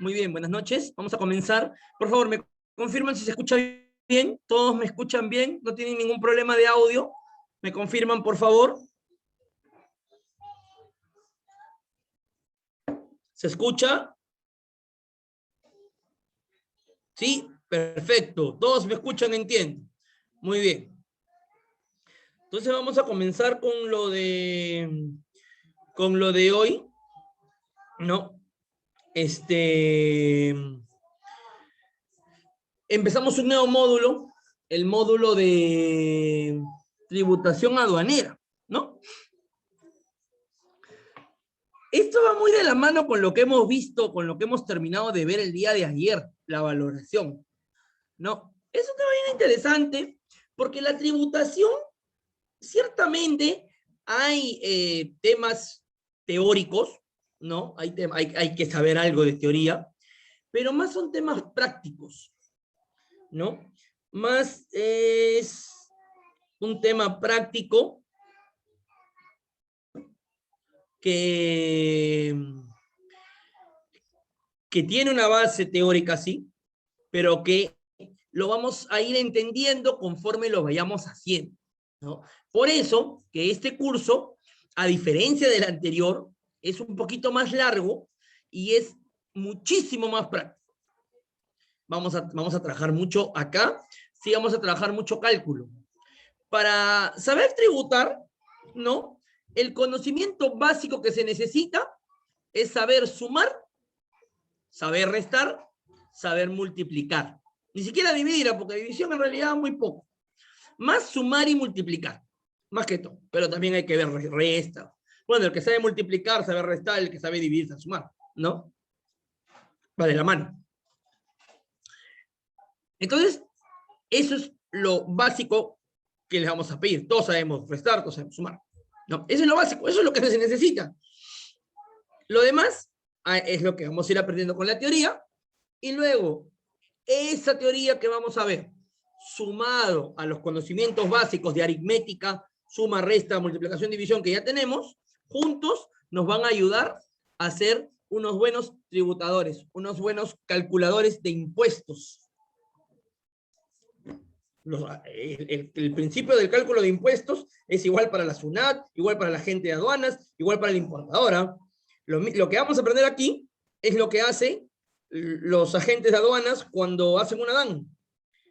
Muy bien, buenas noches. Vamos a comenzar. Por favor, me confirman si se escucha bien. ¿Todos me escuchan bien? ¿No tienen ningún problema de audio? ¿Me confirman, por favor? ¿Se escucha? Sí, perfecto. Todos me escuchan, entiendo. Muy bien. Entonces vamos a comenzar con lo de hoy, ¿no? Empezamos un nuevo módulo, el módulo de tributación aduanera, ¿no? Esto va muy de la mano con lo que hemos visto, con lo que hemos terminado de ver el día de ayer, la valoración, ¿no? Es un tema bien interesante, porque la tributación, ciertamente, hay temas teóricos, ¿no? Hay que saber algo de teoría, pero más son temas prácticos, ¿no? Más es un tema práctico que tiene una base teórica, sí, pero que lo vamos a ir entendiendo conforme lo vayamos haciendo, ¿no? Por eso que este curso, a diferencia del anterior, es un poquito más largo y es muchísimo más práctico. Vamos a trabajar mucho acá, sí vamos a trabajar mucho cálculo. Para saber tributar, ¿no? El conocimiento básico que se necesita es saber sumar, saber restar, saber multiplicar. Ni siquiera dividir, porque división en realidad muy poco. Más sumar y multiplicar, más que todo. Pero también hay que ver resta. Bueno, el que sabe multiplicar, sabe restar, el que sabe dividir, sabe sumar, ¿no? Va de la mano. Entonces, eso es lo básico que les vamos a pedir. Todos sabemos restar, todos sabemos sumar, ¿no? Eso es lo básico, eso es lo que se necesita. Lo demás es lo que vamos a ir aprendiendo con la teoría, y luego esa teoría que vamos a ver, sumado a los conocimientos básicos de aritmética, suma, resta, multiplicación, división que ya tenemos, juntos nos van a ayudar a ser unos buenos tributadores, unos buenos calculadores de impuestos. El principio del cálculo de impuestos es igual para la SUNAT, igual para la gente de aduanas, igual para la importadora. Lo que vamos a aprender aquí es lo que hacen los agentes de aduanas cuando hacen una DAN.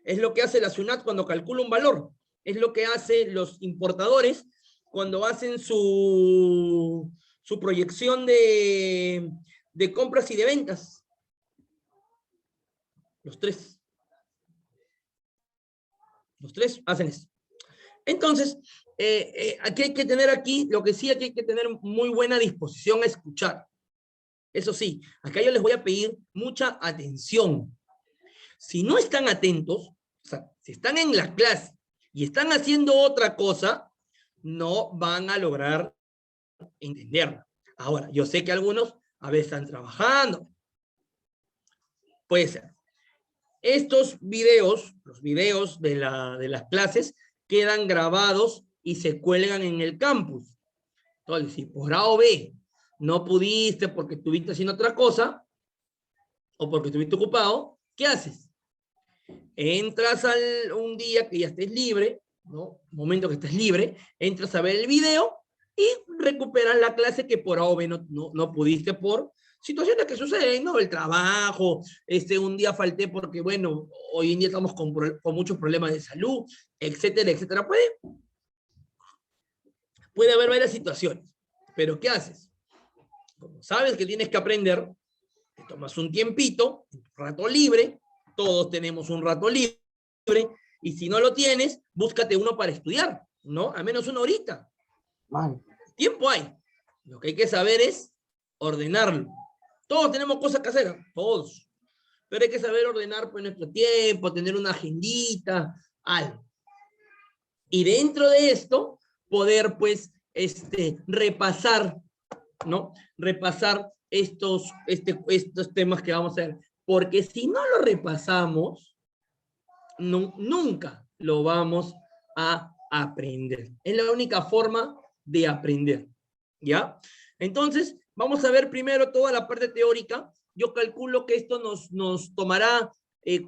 Es lo que hace la SUNAT cuando calcula un valor. Es lo que hacen los importadores cuando hacen su proyección de compras y de ventas. Los tres hacen eso. Entonces, aquí hay que tener lo que sí aquí hay que tener muy buena disposición a escuchar. Eso sí, acá yo les voy a pedir mucha atención. Si no están atentos, o sea, si están en la clase y están haciendo otra cosa, no van a lograr entenderla. Ahora, yo sé que algunos a veces están trabajando. Puede ser. Estos videos, los videos de las clases, quedan grabados y se cuelgan en el campus. Entonces, si por A o B no pudiste porque estuviste haciendo otra cosa, o porque estuviste ocupado, ¿qué haces? Entras un día que ya estés libre, ¿no? Un momento que estés libre, entras a ver el video y recuperas la clase que por A o B no pudiste por situaciones que suceden, ¿no? El trabajo, un día falté porque, bueno, hoy en día estamos con muchos problemas de salud, etcétera, etcétera. Puede haber varias situaciones, pero ¿qué haces? Como sabes que tienes que aprender, te tomas un tiempito, un rato libre, todos tenemos un rato libre, y si no lo tienes, búscate uno para estudiar, ¿no? Al menos una horita. Vale. Tiempo hay. Lo que hay que saber es ordenarlo. Todos tenemos cosas que hacer, todos. Pero hay que saber ordenar pues, nuestro tiempo, tener una agendita, algo. Y dentro de esto, poder pues repasar, ¿no? Repasar estos temas que vamos a ver. Porque si no lo repasamos, nunca lo vamos a aprender. Es la única forma de aprender, ¿ya? Entonces, vamos a ver primero toda la parte teórica. Yo calculo que esto nos tomará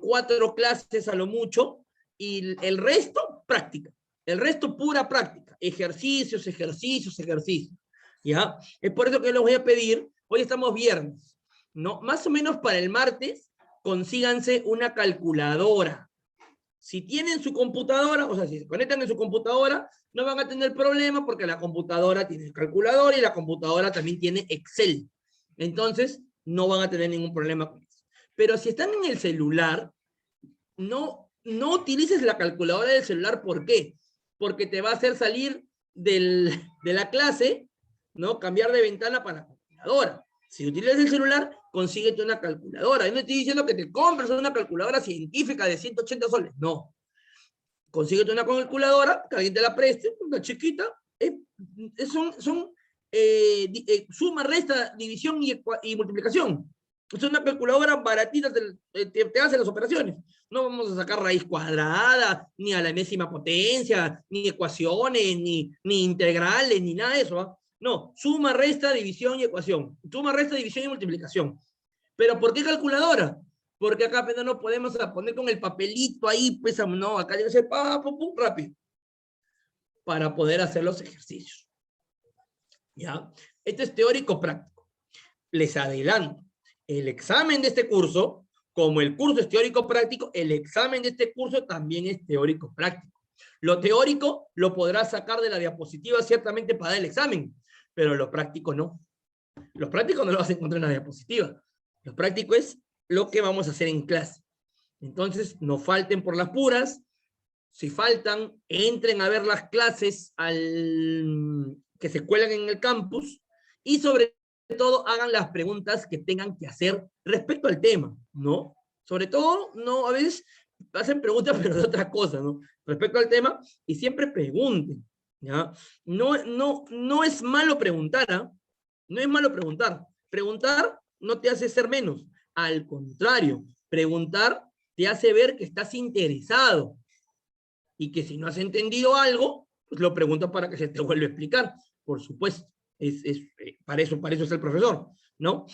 4 clases a lo mucho, y el resto, práctica. El resto, pura práctica. Ejercicios, ejercicios, ejercicios, ¿ya? Es por eso que les voy a pedir, hoy estamos viernes, ¿no? Más o menos para el martes, consíganse una calculadora. Si tienen su computadora, o sea, si se conectan en su computadora, no van a tener problema porque la computadora tiene el calculador y la computadora también tiene Excel. Entonces, no van a tener ningún problema con eso. Pero si están en el celular, no utilices la calculadora del celular. ¿Por qué? Porque te va a hacer salir de la clase, ¿no? Cambiar de ventana para la calculadora. Si utilizas el celular, consíguete una calculadora. Yo no estoy diciendo que te compres una calculadora científica de 180 soles. No. Consíguete una calculadora, que alguien te la preste, una chiquita. Son suma, resta, división y multiplicación. Es una calculadora baratita, te hace las operaciones. No vamos a sacar raíz cuadrada, ni a la enésima potencia, ni ecuaciones, ni integrales, ni nada de eso. ¿eh? No, suma, resta, división y ecuación. Suma, resta, división y multiplicación. ¿Pero por qué calculadora? Porque acá apenas no podemos poner con el papelito ahí, pues no, acá debe ser rápido. Para poder hacer los ejercicios. ¿Ya? Esto es teórico práctico. Les adelanto, el examen de este curso, como el curso es teórico práctico, el examen de este curso también es teórico práctico. Lo teórico lo podrás sacar de la diapositiva ciertamente para dar el examen, pero lo práctico no. Lo práctico no lo vas a encontrar en la diapositiva. Lo práctico es lo que vamos a hacer en clase. Entonces, no falten por las puras. Si faltan, entren a ver las clases que se cuelan en el campus, y sobre todo hagan las preguntas que tengan que hacer respecto al tema, ¿no? Sobre todo, no, a veces hacen preguntas pero de otra cosa, ¿no? Respecto al tema, y siempre pregunten, ¿ya? No es malo preguntar, ¿ah? No es malo preguntar. Preguntar no te hace ser menos. Al contrario, preguntar te hace ver que estás interesado, y que si no has entendido algo, pues lo preguntas para que se te vuelva a explicar. Por supuesto, para eso es el profesor, ¿no?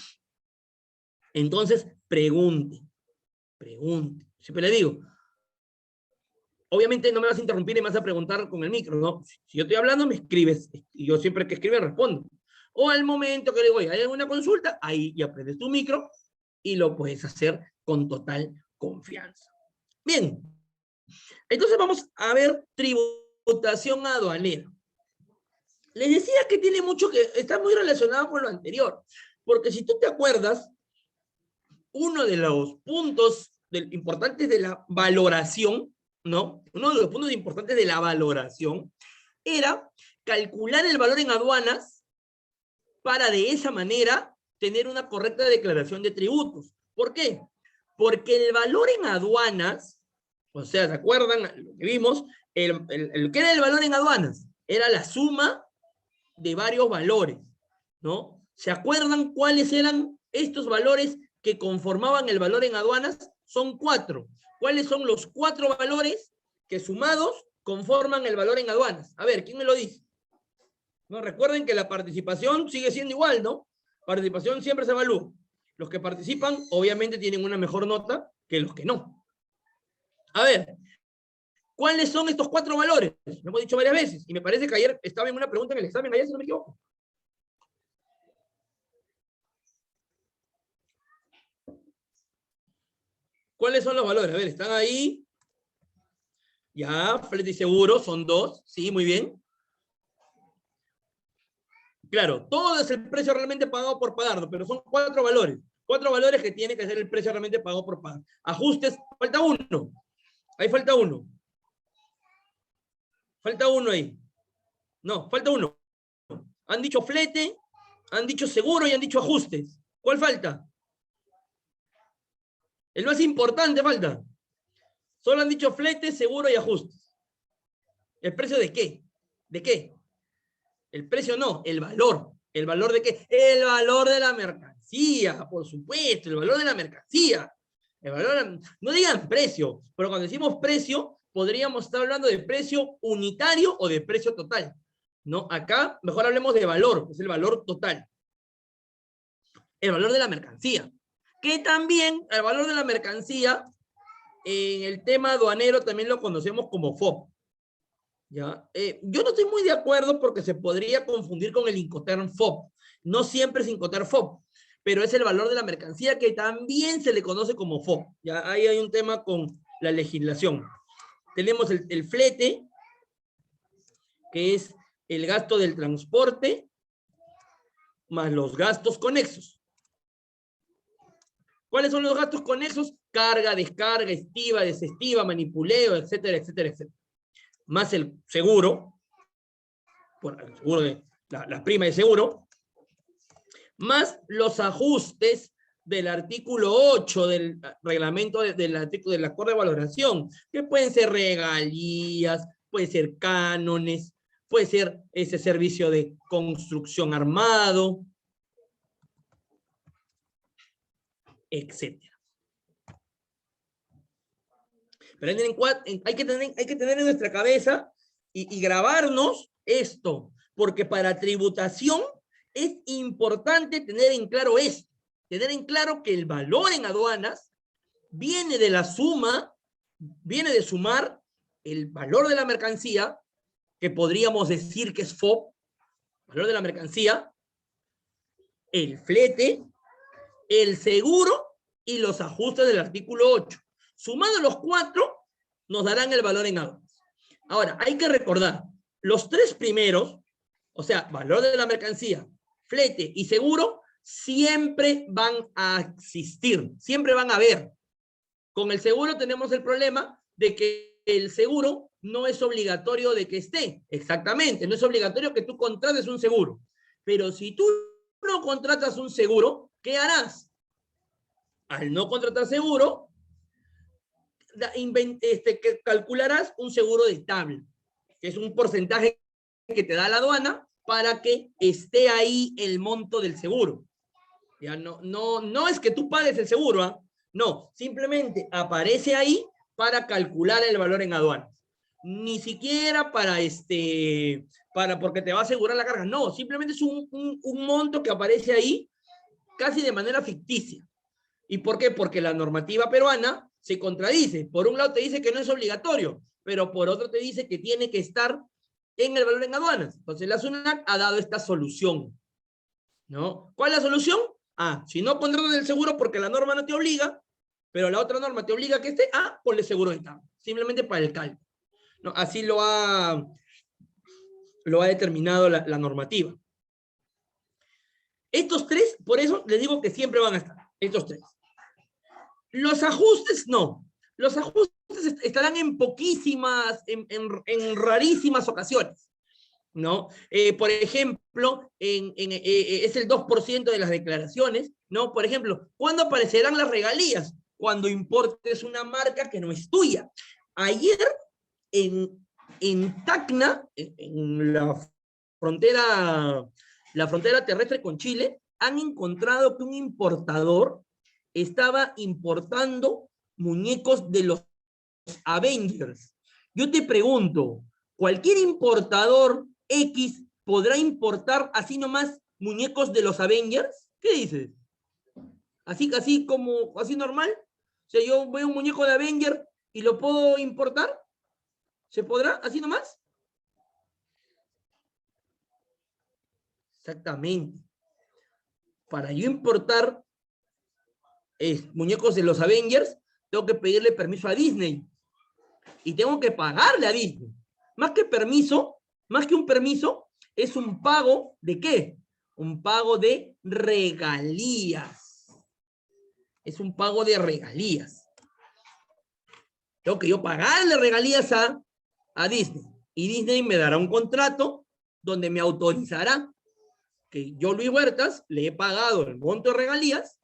Entonces, pregunte. Siempre le digo, obviamente no me vas a interrumpir y me vas a preguntar con el micro, ¿no? Si yo estoy hablando, me escribes, y yo siempre que escribe respondo. O al momento que le digo, oye, ¿hay alguna consulta? Ahí ya prendes tu micro y lo puedes hacer con total confianza. Bien, entonces vamos a ver tributación aduanera. Les decía que tiene mucho que, está muy relacionado con lo anterior, porque si tú te acuerdas, uno de los puntos importantes de la valoración, ¿no? Uno de los puntos importantes de la valoración era calcular el valor en aduanas para de esa manera tener una correcta declaración de tributos. ¿Por qué? Porque el valor en aduanas, o sea, ¿se acuerdan lo que vimos? ¿Qué era el valor en aduanas? Era la suma de varios valores, ¿no? ¿Se acuerdan cuáles eran estos valores que conformaban el valor en aduanas? Son 4. ¿Cuáles son los 4 valores que sumados conforman el valor en aduanas? A ver, ¿quién me lo dice? No, recuerden que la participación sigue siendo igual, ¿no? Participación siempre se evalúa. Los que participan, obviamente, tienen una mejor nota que los que no. A ver, ¿cuáles son estos 4 valores? Lo hemos dicho varias veces, y me parece que ayer estaba en una pregunta en el examen, ayer si no me equivoco. ¿Cuáles son los valores? A ver, ¿están ahí? Ya, flete y seguro son 2. Sí, muy bien. Claro, todo es el precio realmente pagado por pagarlo, pero son 4 valores. 4 valores que tiene que ser el precio realmente pagado por pagar. Ajustes, falta uno. Ahí falta uno. Falta uno ahí. No, falta uno. Han dicho flete, han dicho seguro y han dicho ajustes. ¿Cuál falta? El más importante falta. Solo han dicho flete, seguro y ajustes. ¿El precio de qué? ¿De qué? El precio no, el valor. ¿El valor de qué? El valor de la mercancía, por supuesto, el valor de la mercancía. El valor, no digan precio, pero cuando decimos precio, podríamos estar hablando de precio unitario o de precio total. ¿No? Acá mejor hablemos de valor, es el valor total. El valor de la mercancía. Que también el valor de la mercancía, en el tema aduanero también lo conocemos como FOB. ¿Ya? Yo no estoy muy de acuerdo porque se podría confundir con el Incoterm FOB. No siempre es Incoterm FOB, pero es el valor de la mercancía que también se le conoce como FOB. ¿Ya? Ahí hay un tema con la legislación. Tenemos el flete, que es el gasto del transporte, más los gastos conexos. ¿Cuáles son los gastos conexos? Carga, descarga, estiva, desestiva, manipuleo, etcétera, etcétera, etcétera. Más el seguro, por el seguro de la prima de seguro, más los ajustes del artículo 8 del reglamento del artículo del acuerdo de valoración, que pueden ser regalías, pueden ser cánones, puede ser ese servicio de construcción armado, etcétera. Pero hay que tener en nuestra cabeza y grabarnos esto, porque para tributación es importante tener en claro esto, tener en claro que el valor en aduanas viene de la suma, viene de sumar el valor de la mercancía, que podríamos decir que es FOB, valor de la mercancía, el flete, el seguro y los ajustes del artículo 8. Sumados los 4, nos darán el valor en aduanas. Ahora, hay que recordar, los 3 primeros, o sea, valor de la mercancía, flete y seguro, siempre van a existir, siempre van a haber. Con el seguro tenemos el problema de que el seguro no es obligatorio de que esté. Exactamente, no es obligatorio que tú contrates un seguro. Pero si tú no contratas un seguro, ¿qué harás? Al no contratar seguro, que calcularás un seguro de tabla, que es un porcentaje que te da la aduana para que esté ahí el monto del seguro. Ya no es que tú pagues el seguro, ¿eh? No, simplemente aparece ahí para calcular el valor en aduanas. Ni siquiera para porque te va a asegurar la carga. No, simplemente es un monto que aparece ahí casi de manera ficticia. ¿Y por qué? Porque la normativa peruana se contradice. Por un lado te dice que no es obligatorio, pero por otro te dice que tiene que estar en el valor en aduanas. Entonces la SUNAT ha dado esta solución, ¿no? ¿Cuál es la solución? Si no contratas el seguro porque la norma no te obliga, pero la otra norma te obliga a que esté, ponle seguro de estado. Simplemente para el cálculo, ¿no? Así lo ha determinado la normativa. Estos 3, por eso les digo que siempre van a estar, estos 3. Los ajustes, no. Los ajustes estarán en poquísimas, en rarísimas ocasiones, ¿no? Por ejemplo, es el 2% de las declaraciones, ¿no? Por ejemplo, ¿cuándo aparecerán las regalías? Cuando importes una marca que no es tuya. Ayer, en Tacna, en la frontera terrestre con Chile, han encontrado que un importador estaba importando muñecos de los Avengers. Yo te pregunto, ¿cualquier importador X podrá importar así nomás muñecos de los Avengers? ¿Qué dices? Así como, así normal. O sea, yo veo un muñeco de Avenger y lo puedo importar. ¿Se podrá así nomás? Exactamente. Para yo importar muñecos de los Avengers, tengo que pedirle permiso a Disney. Y tengo que pagarle a Disney. Más que permiso, más que un permiso, es un pago ¿de qué? Un pago de regalías. Es un pago de regalías. Tengo que yo pagarle regalías a Disney. Y Disney me dará un contrato donde me autorizará que yo, Luis Huertas, le he pagado el monto de regalías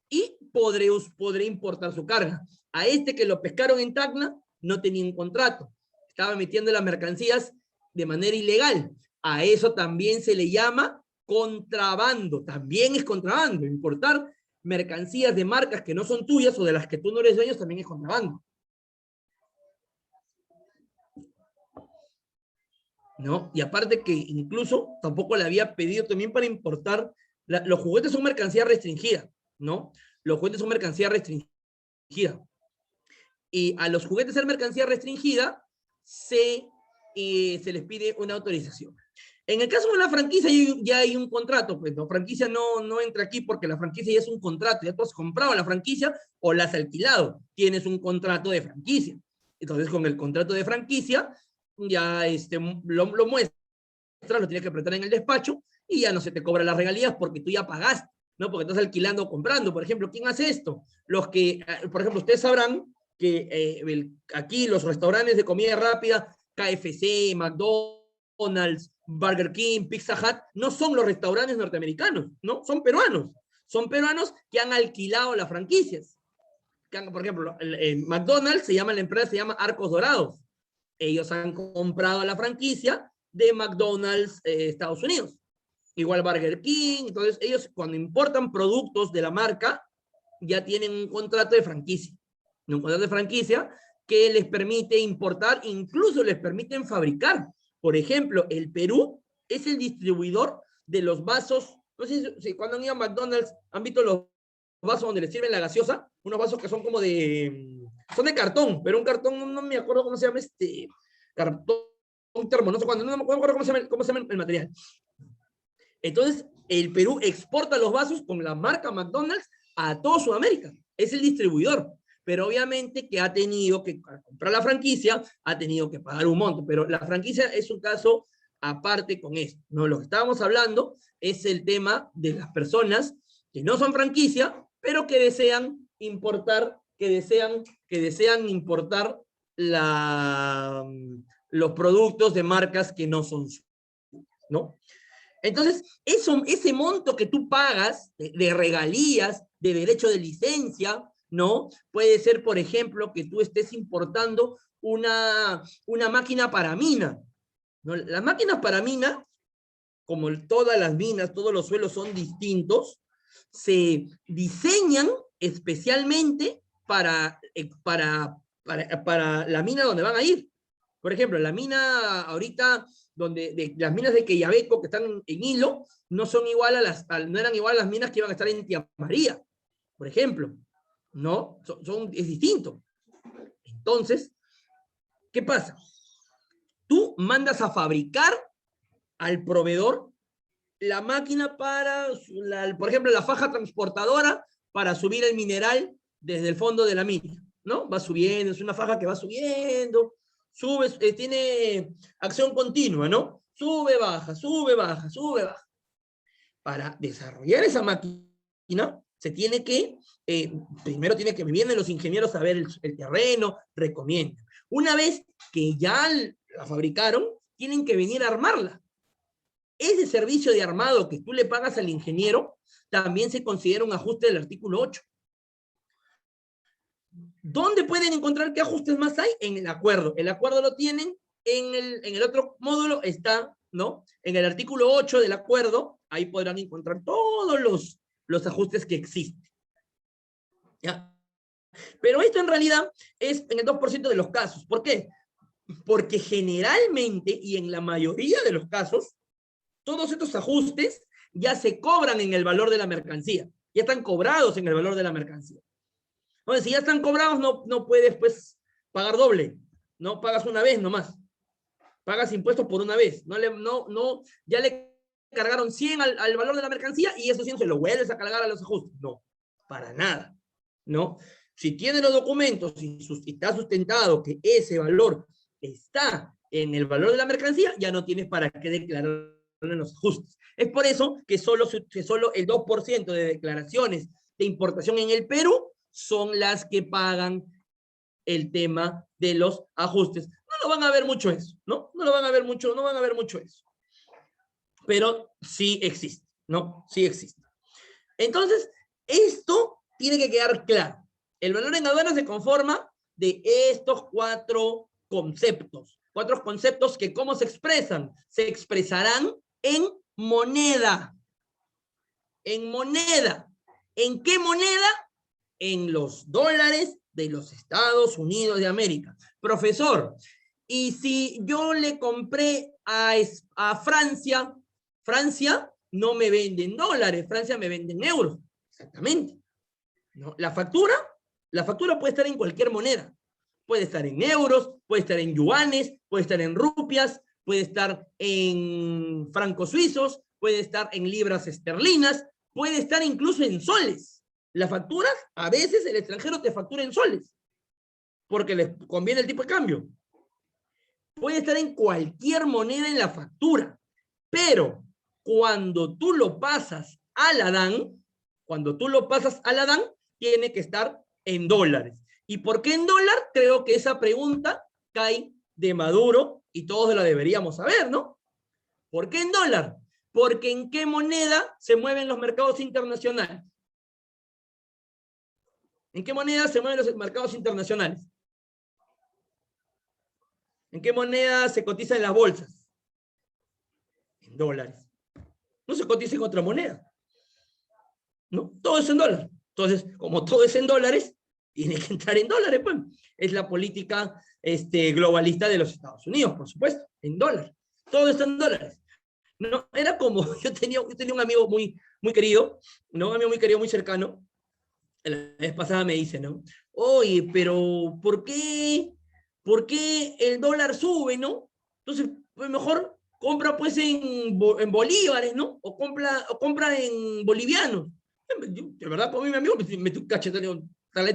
y podré importar su carga. A este que lo pescaron en Tacna no tenía un contrato. Estaba metiendo las mercancías de manera ilegal. A eso también se le llama contrabando. También es contrabando. Importar mercancías de marcas que no son tuyas o de las que tú no eres dueño también es contrabando. ¿No? Y aparte que incluso tampoco le había pedido también para importar, los juguetes son mercancía restringida, ¿no? Los juguetes son mercancía restringida. Y a los juguetes ser mercancía restringida se les pide una autorización. En el caso de la franquicia ya hay un contrato, pues la franquicia no entra aquí porque la franquicia ya es un contrato, ya tú has comprado la franquicia o la has alquilado, tienes un contrato de franquicia. Entonces con el contrato de franquicia ya lo muestras, lo tienes que apretar en el despacho y ya no se te cobra las regalías porque tú ya pagaste, ¿no? Porque estás alquilando o comprando. Por ejemplo, ¿quién hace esto? Los que, por ejemplo, ustedes sabrán que aquí los restaurantes de comida rápida, KFC, McDonald's, Burger King, Pizza Hut, no son los restaurantes norteamericanos, ¿no? Son peruanos. Son peruanos que han alquilado las franquicias. Por ejemplo, el McDonald's la empresa se llama Arcos Dorados. Ellos han comprado la franquicia de McDonald's Estados Unidos. Igual Burger King. Entonces, ellos cuando importan productos de la marca, ya tienen un contrato de franquicia. Un contrato de franquicia que les permite importar, incluso les permiten fabricar. Por ejemplo, el Perú es el distribuidor de los vasos. No sé si cuando han ido a McDonald's han visto los vasos donde les sirven la gaseosa, unos vasos que son como son de cartón, pero un cartón, no me acuerdo cómo se llama cartón termo, no sé cuándo, no me acuerdo cómo se llama el material. Entonces, el Perú exporta los vasos con la marca McDonald's a toda Sudamérica. Es el distribuidor. Pero obviamente que ha tenido que comprar la franquicia, ha tenido que pagar un monto. Pero la franquicia es un caso aparte con esto, ¿no? Lo que estábamos hablando es el tema de las personas que no son franquicia, pero que desean importar, importar los productos de marcas que no son suyas, ¿no? Entonces, ese monto que tú pagas de regalías, de derecho de licencia, ¿no? Puede ser, por ejemplo, que tú estés importando una máquina para mina, ¿no? Las máquinas para mina, como todas las minas, todos los suelos son distintos, se diseñan especialmente para la mina donde van a ir. Por ejemplo, la mina ahorita, las minas de Quellaveco que están en Hilo, no son igual no eran igual a las minas que iban a estar en Tía María, por ejemplo, ¿no? Es distinto. Entonces, ¿qué pasa? Tú mandas a fabricar al proveedor la máquina para, por ejemplo, la faja transportadora para subir el mineral desde el fondo de la mina, ¿no? Va subiendo, es una faja que va subiendo, sube, tiene acción continua, ¿no? Sube, baja, sube, baja, sube, baja. Para desarrollar esa máquina, se tiene que, primero tiene que vienen los ingenieros a ver el terreno, recomiendan. Una vez que ya la fabricaron, tienen que venir a armarla. Ese servicio de armado que tú le pagas al ingeniero también se considera un ajuste del artículo 8. ¿Dónde pueden encontrar qué ajustes más hay? En el acuerdo. El acuerdo lo tienen en el otro módulo, está, ¿no? En el artículo 8 del acuerdo, ahí podrán encontrar todos los ajustes que existen. ¿Ya? Pero esto en realidad es en el 2% de los casos. ¿Por qué? Porque generalmente y en la mayoría de los casos, todos estos ajustes ya se cobran en el valor de la mercancía. Ya están cobrados en el valor de la mercancía. Entonces, si ya están cobrados, no puedes pues pagar doble. No pagas una vez nomás. Pagas impuestos por una vez. Ya le cargaron 100 al valor de la mercancía y esos 100 se lo vuelves a cargar a los ajustes. No, para nada. ¿No? Si tiene los documentos y está sustentado que ese valor está en el valor de la mercancía, ya no tienes para qué declarar en los ajustes. Es por eso que solo el 2% de declaraciones de importación en el Perú son las que pagan el tema de los ajustes. No lo van a ver mucho eso, ¿no? No lo van a ver mucho, no van a ver mucho eso. Pero sí existe, ¿no? Sí existe. Entonces, esto tiene que quedar claro. El valor en aduana se conforma de estos cuatro conceptos. Cuatro conceptos que, ¿cómo se expresan? Se expresarán en moneda. En moneda. ¿En qué moneda? En los dólares de los Estados Unidos de América. Profesor, y si yo le compré a Francia, Francia no me vende en dólares, Francia me vende en euros. Exactamente. ¿No? La factura puede estar en cualquier moneda. Puede estar en euros, puede estar en yuanes, puede estar en rupias, puede estar en francos suizos, puede estar en libras esterlinas, puede estar incluso en soles. Las facturas, a veces el extranjero te factura en soles, porque les conviene el tipo de cambio. Puede estar en cualquier moneda en la factura, pero cuando tú lo pasas a la DAN, tiene que estar en dólares. ¿Y por qué en dólar? Creo que esa pregunta cae de Maduro y todos la deberíamos saber, ¿no? ¿Por qué en dólar? Porque ¿en qué moneda se mueven los mercados internacionales? ¿En qué moneda se mueven los mercados internacionales? ¿En qué moneda se cotiza en las bolsas? En dólares. No se cotiza en otra moneda, ¿no? Todo es en dólares. Entonces, como todo es en dólares, tiene que entrar en dólares, pues. Es la política globalista de los Estados Unidos, por supuesto, en dólares. Todo está en dólares. No, era como, yo tenía un amigo muy, muy querido, ¿no? Un amigo muy querido, muy cercano. La vez pasada me dice, ¿no? Oye, pero ¿por qué el dólar sube, no? Entonces, pues mejor compra pues en bolívares, ¿no? O compra en bolivianos. De verdad, por mí, mi amigo, me estoy cacheteando, tal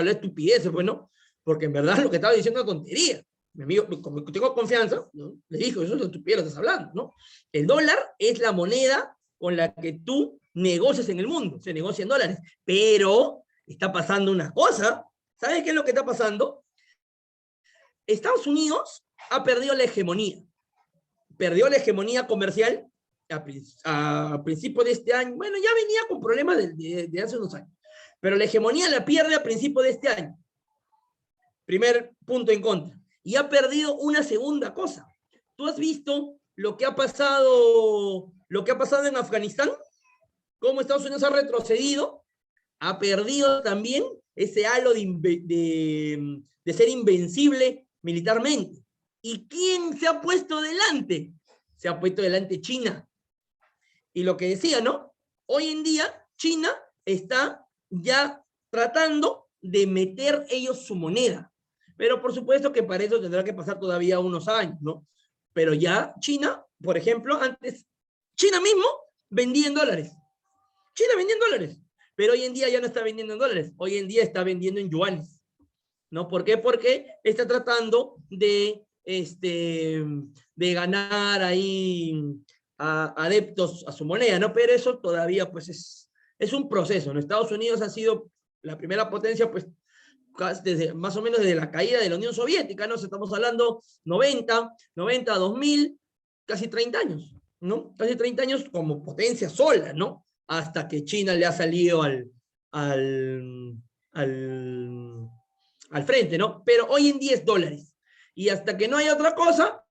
estupidez, pues, ¿no? Porque en verdad lo que estaba diciendo es tontería. Mi amigo, como tengo confianza, ¿no? Le dijo, eso es estupidez lo que estás hablando, ¿no? El dólar es la moneda con la que tú negocias en el mundo, se negocia en dólares, pero está pasando una cosa. ¿Sabes qué es lo que está pasando? Estados Unidos ha perdido la hegemonía. Perdió la hegemonía comercial a principios de este año. Bueno, ya venía con problemas de hace unos años. Pero la hegemonía la pierde a principios de este año. Primer punto en contra. Y ha perdido una segunda cosa. ¿Tú has visto lo que ha pasado en Afganistán? ¿Cómo Estados Unidos ha retrocedido? Ha perdido también ese halo de ser invencible militarmente. ¿Y quién se ha puesto delante? Se ha puesto delante China. Y lo que decía, ¿no? Hoy en día China está ya tratando de meter ellos su moneda. Pero por supuesto que para eso tendrá que pasar todavía unos años, ¿no? Pero ya China, por ejemplo, antes, China mismo vendía en dólares. China vendía en dólares. Pero hoy en día ya no está vendiendo en dólares. Hoy en día está vendiendo en yuanes. ¿No? ¿Por qué? Porque está tratando de ganar ahí adeptos a su moneda, ¿no? Pero eso todavía, pues, es un proceso, ¿no? Estados Unidos ha sido la primera potencia, pues, más o menos desde la caída de la Unión Soviética, ¿no? Estamos hablando 90, 2000, casi 30 años, ¿no? Casi 30 años como potencia sola, ¿no? Hasta que China le ha salido al frente, ¿no? Pero hoy en día es dólares. Y hasta que no haya otra cosa,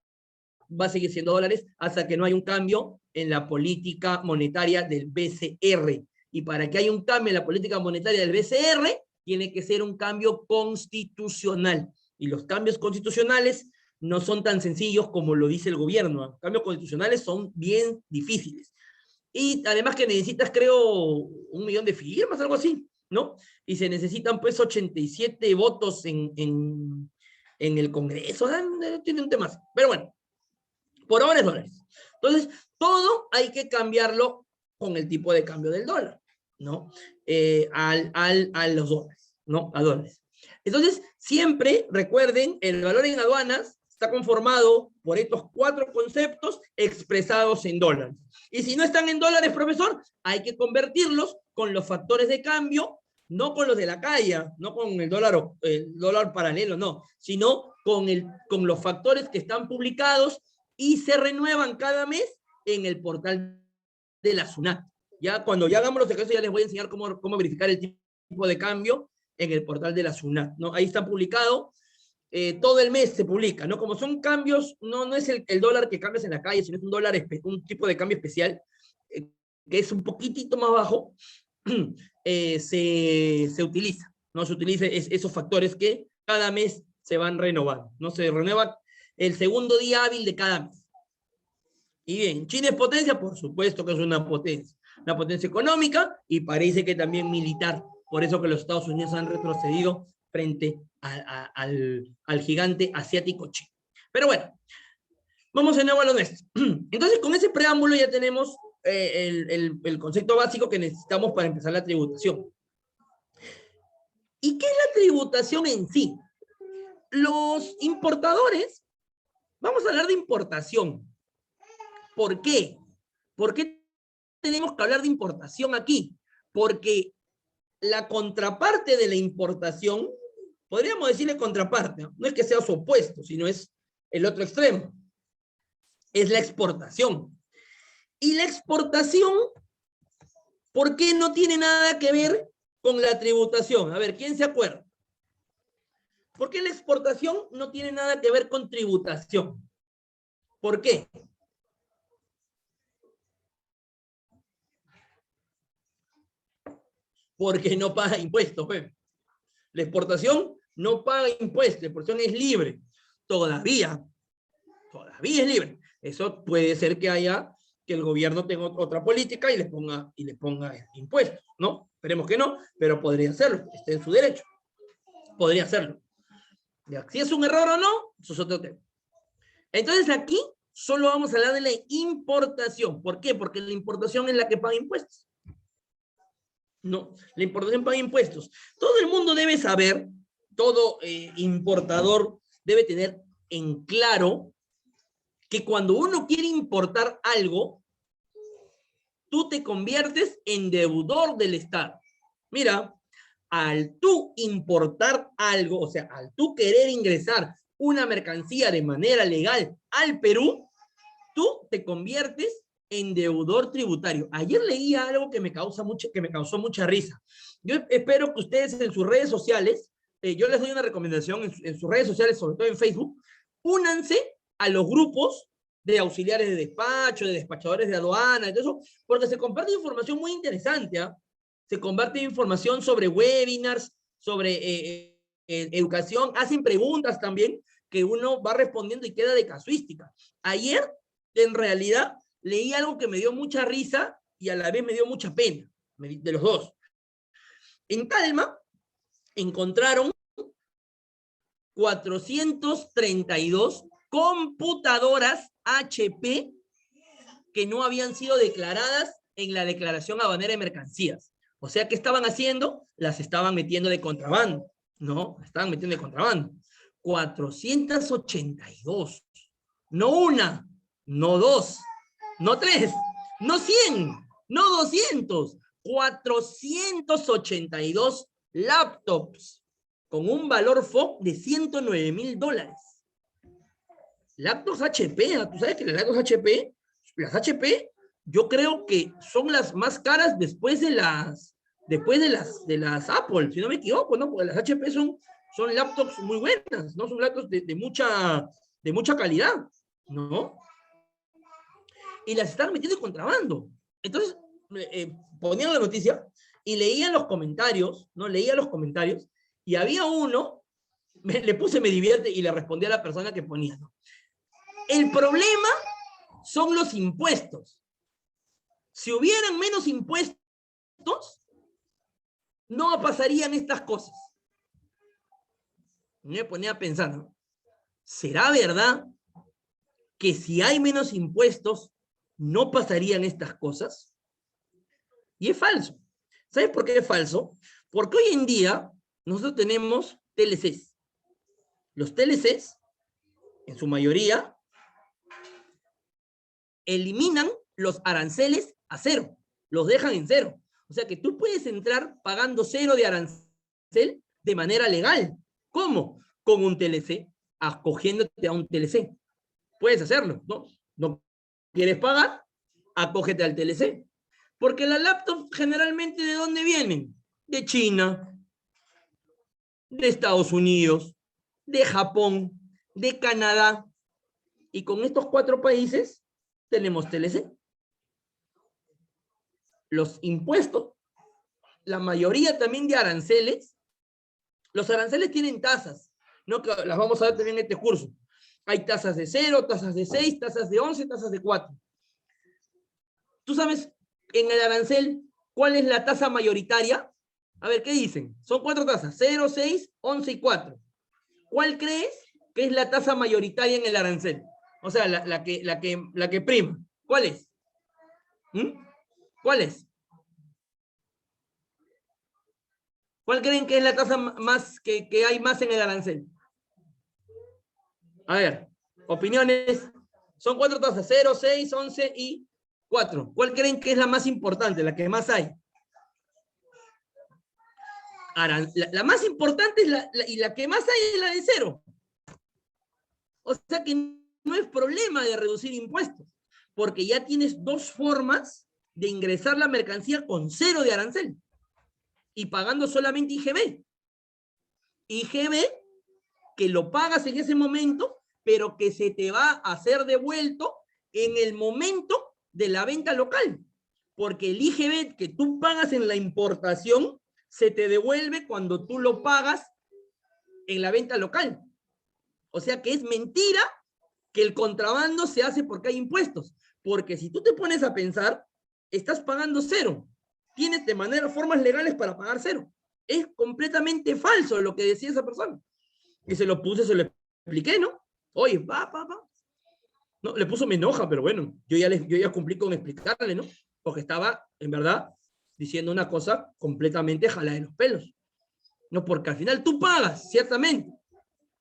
va a seguir siendo dólares hasta que no haya un cambio en la política monetaria del BCR. Y para que haya un cambio en la política monetaria del BCR, tiene que ser un cambio constitucional. Y los cambios constitucionales no son tan sencillos como lo dice el gobierno. Los cambios constitucionales son bien difíciles. Y además que necesitas, creo, 1 millón de firmas, algo así, ¿no? Y se necesitan pues 87 votos en el Congreso, tiene un tema así. Pero bueno, por ahora es dólares. Entonces, todo hay que cambiarlo con el tipo de cambio del dólar, ¿no? A los dólares. ¿no? A dólares. Entonces, siempre recuerden, el valor en aduanas está conformado por estos 4 conceptos expresados en dólares. Y si no están en dólares, profesor, hay que convertirlos con los factores de cambio, no con los de la calle, no con el dólar paralelo, no, sino con los factores que están publicados y se renuevan cada mes en el portal de la SUNAT. Ya cuando ya hagamos los ejercicios, ya les voy a enseñar cómo verificar el tipo de cambio en el portal de la SUNAT, ¿no? Ahí está publicado. Todo el mes se publica, ¿no? Como son cambios, no es el dólar que cambias en la calle, sino es un tipo de cambio especial, que es un poquitito más bajo, se utiliza, ¿no? Se utiliza esos factores que cada mes se van renovando, ¿no? Se renueva el segundo día hábil de cada mes. Y bien, ¿China es potencia? Por supuesto que es una potencia económica y parece que también militar. Por eso que los Estados Unidos han retrocedido frente al gigante asiático China. Pero bueno, vamos de nuevo a lo nuestro. Entonces, con ese preámbulo ya tenemos el concepto básico que necesitamos para empezar la tributación. ¿Y qué es la tributación en sí? Los importadores, vamos a hablar de importación. ¿Por qué? ¿Por qué tenemos que hablar de importación aquí? Porque la contraparte de la importación, podríamos decirle contraparte, no es que sea su opuesto, sino es el otro extremo, es la exportación. Y la exportación, ¿por qué no tiene nada que ver con la tributación? A ver, ¿quién se acuerda? ¿Por qué la exportación no tiene nada que ver con tributación? ¿Por qué? Porque no paga impuestos. Pues. La exportación no paga impuestos, la exportación es libre. Todavía es libre. Eso puede ser que el gobierno tenga otra política y le ponga impuestos, ¿no? Esperemos que no, pero podría hacerlo, está en su derecho. Podría hacerlo. Ya, si es un error o no, eso es otro tema. Entonces aquí solo vamos a hablar de la importación. ¿Por qué? Porque la importación es la que paga impuestos. No, la importación paga impuestos. Todo el mundo debe saber, todo importador debe tener en claro que cuando uno quiere importar algo, tú te conviertes en deudor del Estado. Mira, al tú importar algo, o sea, al tú querer ingresar una mercancía de manera legal al Perú, tú te conviertes en deudor tributario. Ayer leí algo que me causó mucha risa. Yo espero que ustedes en sus redes sociales, yo les doy una recomendación en sus redes sociales, sobre todo en Facebook, únanse a los grupos de auxiliares de despacho, de despachadores de aduana, y todo eso, porque se comparte información muy interesante, ¿eh? Se comparte información sobre webinars, sobre educación, hacen preguntas también que uno va respondiendo y queda de casuística. Ayer, en realidad, leí algo que me dio mucha risa y a la vez me dio mucha pena, de los dos. En Calma encontraron 432 computadoras HP que no habían sido declaradas en la declaración aduanera de mercancías. O sea, ¿qué estaban haciendo? Las estaban metiendo de contrabando, ¿no? Estaban metiendo de contrabando. 482. No una, no dos, no tres, no 100, no 200. 482 laptops con un valor FOB de $109,000. Laptops HP, ¿tú sabes que las HP, yo creo que son las más caras después de las Apple, si no me equivoco, ¿no? Porque las HP son laptops muy buenas, ¿no? Son laptops de mucha calidad, ¿no? Y las están metiendo en contrabando. Entonces, ponían la noticia y leían los comentarios, ¿no? Leía los comentarios y había uno, le puse me divierte y le respondí a la persona que ponía, ¿no? El problema son los impuestos. Si hubieran menos impuestos, no pasarían estas cosas. Me ponía a pensar, ¿no? ¿Será verdad que si hay menos impuestos, no pasarían estas cosas? Y es falso. ¿Sabes por qué es falso? Porque hoy en día, nosotros tenemos TLCs. Los TLCs, en su mayoría, eliminan los aranceles a cero, los dejan en cero. O sea que tú puedes entrar pagando cero de arancel de manera legal. ¿Cómo? Con un TLC, acogiéndote a un TLC. Puedes hacerlo, ¿no? ¿No quieres pagar? Acógete al TLC. Porque las laptops generalmente, ¿de dónde vienen? De China, de Estados Unidos, de Japón, de Canadá. Y con estos 4 países tenemos TLC. Los impuestos, la mayoría también de aranceles, los aranceles tienen tasas, ¿no? Que las vamos a ver también en este curso. Hay tasas de 0, tasas de 6, tasas de 11, tasas de 4. ¿Tú sabes en el arancel cuál es la tasa mayoritaria? A ver, ¿qué dicen? Son 4 tasas, 0, 6, 11 y 4. ¿Cuál crees que es la tasa mayoritaria en el arancel? O sea, la que prima. ¿Cuál es? ¿Cuál es? ¿Cuál creen que es la tasa más que hay más en el arancel? A ver, opiniones. Son 4 tasas, 0, 6, 11 y 4. ¿Cuál creen que es la más importante, la que más hay? La más importante es y la que más hay es la de 0. O sea que no es problema de reducir impuestos, porque ya tienes 2 formas de ingresar la mercancía con 0 de arancel y pagando solamente IGB. IGB que lo pagas en ese momento, pero que se te va a hacer devuelto en el momento de la venta local. Porque el IGB que tú pagas en la importación se te devuelve cuando tú lo pagas en la venta local. O sea que es mentira que el contrabando se hace porque hay impuestos. Porque si tú te pones a pensar, estás pagando 0. Tienes de manera formas legales para pagar 0. Es completamente falso lo que decía esa persona. Y se lo expliqué, ¿no? Oye, va. No, le puso me enoja, pero bueno, yo ya cumplí con explicarle, ¿no? Porque estaba, en verdad, diciendo una cosa completamente jalada de los pelos. No, porque al final tú pagas, ciertamente,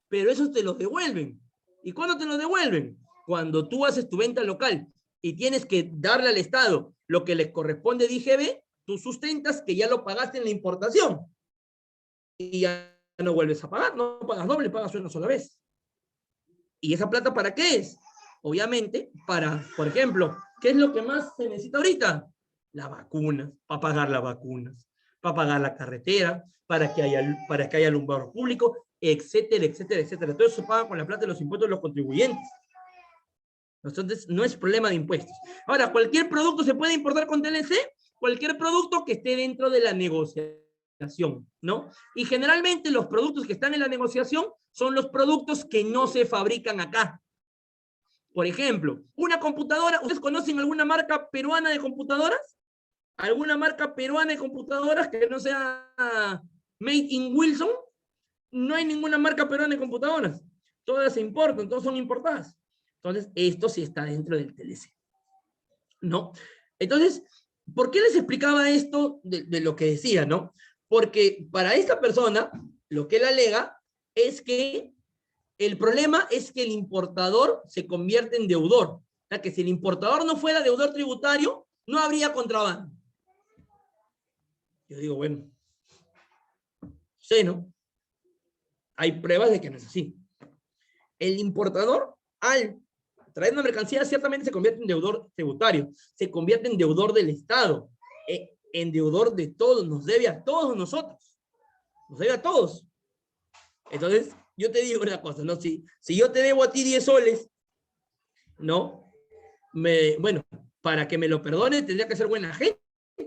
pero eso te lo devuelven. ¿Y cuándo te lo devuelven? Cuando tú haces tu venta local y tienes que darle al Estado lo que le corresponde de IGB, tú sustentas que ya lo pagaste en la importación. Y ya no vuelves a pagar, no pagas doble, pagas una sola vez. ¿Y esa plata para qué es? Obviamente, para, por ejemplo, ¿qué es lo que más se necesita ahorita? Las vacunas, para pagar las vacunas, para pagar la carretera, para que haya alumbrado público, etcétera, etcétera, etcétera. Todo eso se paga con la plata de los impuestos de los contribuyentes. Entonces, no es problema de impuestos. Ahora, ¿cualquier producto se puede importar con TLC? Cualquier producto que esté dentro de la negociación, ¿no? Y generalmente los productos que están en la negociación son los productos que no se fabrican acá. Por ejemplo, una computadora, ¿ustedes conocen alguna marca peruana de computadoras? ¿Alguna marca peruana de computadoras que no sea Made in Wilson? No hay ninguna marca peruana de computadoras. Todas se importan, todas son importadas. Entonces, esto sí está dentro del TLC, ¿no? Entonces, ¿por qué les explicaba esto de lo que decía, no? Porque para esta persona, lo que él alega es que el problema es que el importador se convierte en deudor. O sea, que si el importador no fuera deudor tributario, no habría contrabando. Yo digo, bueno, sé, ¿no? Hay pruebas de que no es así. El importador, al traer una mercancía, ciertamente se convierte en deudor tributario, se convierte en deudor del Estado, en deudor de todos, nos debe a todos nosotros, nos debe a todos. Entonces, yo te digo una cosa, ¿no? Si yo te debo a ti 10 soles, ¿no? Bueno, para que me lo perdone tendría que ser buena gente,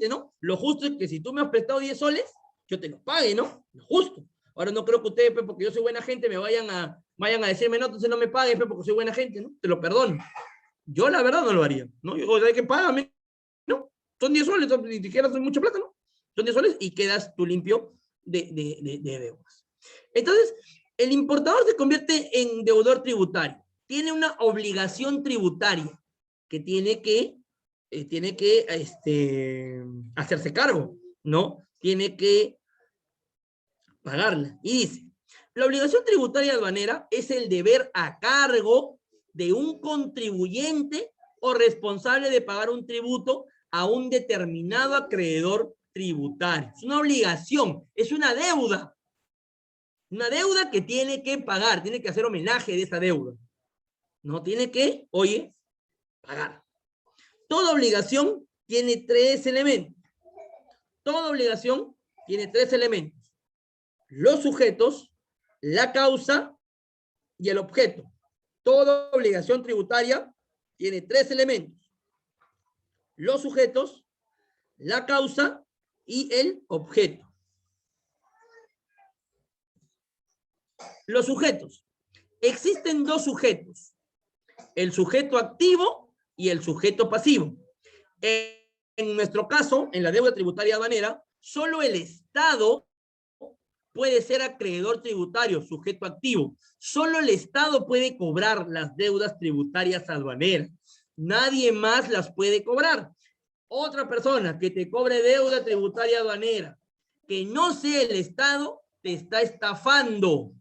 ¿no? Lo justo es que si tú me has prestado 10 soles, yo te los pague, ¿no? Lo justo. Ahora no creo que ustedes, pues, porque yo soy buena gente, me vayan a decirme, no, entonces no me pagues, pues, porque soy buena gente, ¿no? Te lo perdono. Yo la verdad no lo haría, ¿no? Yo, o sea, que págame, ¿no? Son 10 soles, ni siquiera son mucha plata, ¿no? Son 10 soles y quedas tú limpio de deudas. Entonces, el importador se convierte en deudor tributario. Tiene una obligación tributaria que tiene que hacerse cargo, ¿no? Tiene que pagarla. Y dice, la obligación tributaria aduanera es el deber a cargo de un contribuyente o responsable de pagar un tributo a un determinado acreedor tributario. Es una obligación, es una deuda. Una deuda que tiene que pagar, tiene que hacer homenaje de esa deuda. No tiene que, oye, pagar. Toda obligación tiene tres elementos. Toda obligación tiene tres elementos. Los sujetos, la causa y el objeto. Toda obligación tributaria tiene tres elementos. Los sujetos, la causa y el objeto. Los sujetos. Existen dos sujetos. El sujeto activo y el sujeto pasivo. En nuestro caso, en la deuda tributaria aduanera, solo el Estado puede ser acreedor tributario, sujeto activo. Solo el Estado puede cobrar las deudas tributarias aduaneras. Nadie más las puede cobrar. Otra persona que te cobre deuda tributaria aduanera, que no sea el Estado, te está estafando.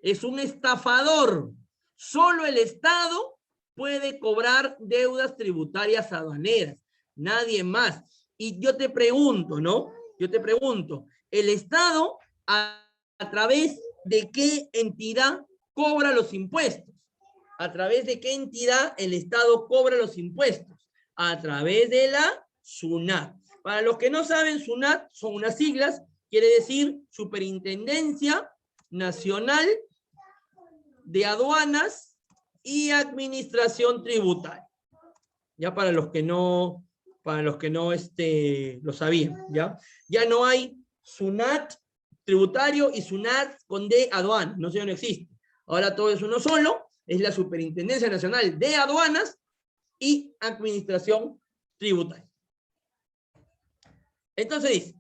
Es un estafador. Solo el Estado puede cobrar deudas tributarias aduaneras. Nadie más. Y yo te pregunto, ¿no? Yo te pregunto, ¿el Estado a través de qué entidad cobra los impuestos? ¿A través de qué entidad el Estado cobra los impuestos? A través de la SUNAT. Para los que no saben, SUNAT son unas siglas, quiere decir Superintendencia Nacional de Aduanas y Administración Tributaria. Ya para los que no lo sabían, ¿ya? Ya no hay SUNAT tributario y SUNAT con D aduana, no sé, no existe. Ahora todo es uno solo, es la Superintendencia Nacional de Aduanas y Administración Tributaria. Entonces dice,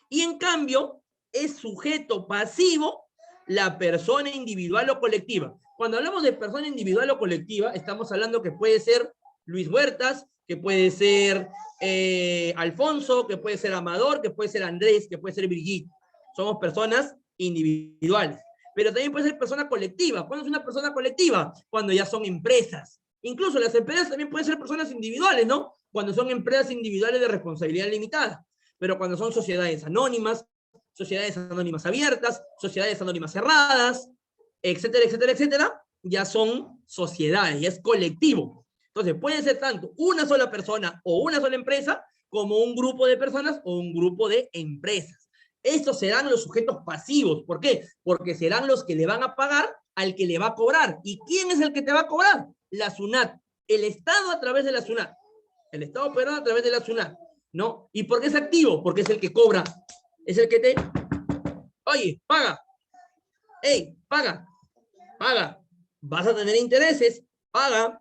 y en cambio es sujeto pasivo la persona individual o colectiva. Cuando hablamos de persona individual o colectiva, estamos hablando que puede ser Luis Huertas, que puede ser Alfonso, que puede ser Amador, que puede ser Andrés, que puede ser Brigitte. Somos personas individuales. Pero también puede ser persona colectiva. ¿Cuándo es una persona colectiva? Cuando ya son empresas. Incluso las empresas también pueden ser personas individuales, ¿no? Cuando son empresas individuales de responsabilidad limitada. Pero cuando son sociedades anónimas abiertas, sociedades anónimas cerradas, etcétera, etcétera, etcétera, ya son sociedades, ya es colectivo. Entonces puede ser tanto una sola persona o una sola empresa como un grupo de personas o un grupo de empresas. Estos serán los sujetos pasivos. ¿Por qué? Porque serán los que le van a pagar al que le va a cobrar. ¿Y quién es el que te va a cobrar? La SUNAT. El Estado a través de la SUNAT. El Estado operado a través de la SUNAT, ¿no? ¿Y por qué es activo? Porque es el que cobra. Es el que te... Oye, paga. Ey, paga. Paga. Vas a tener intereses. Paga.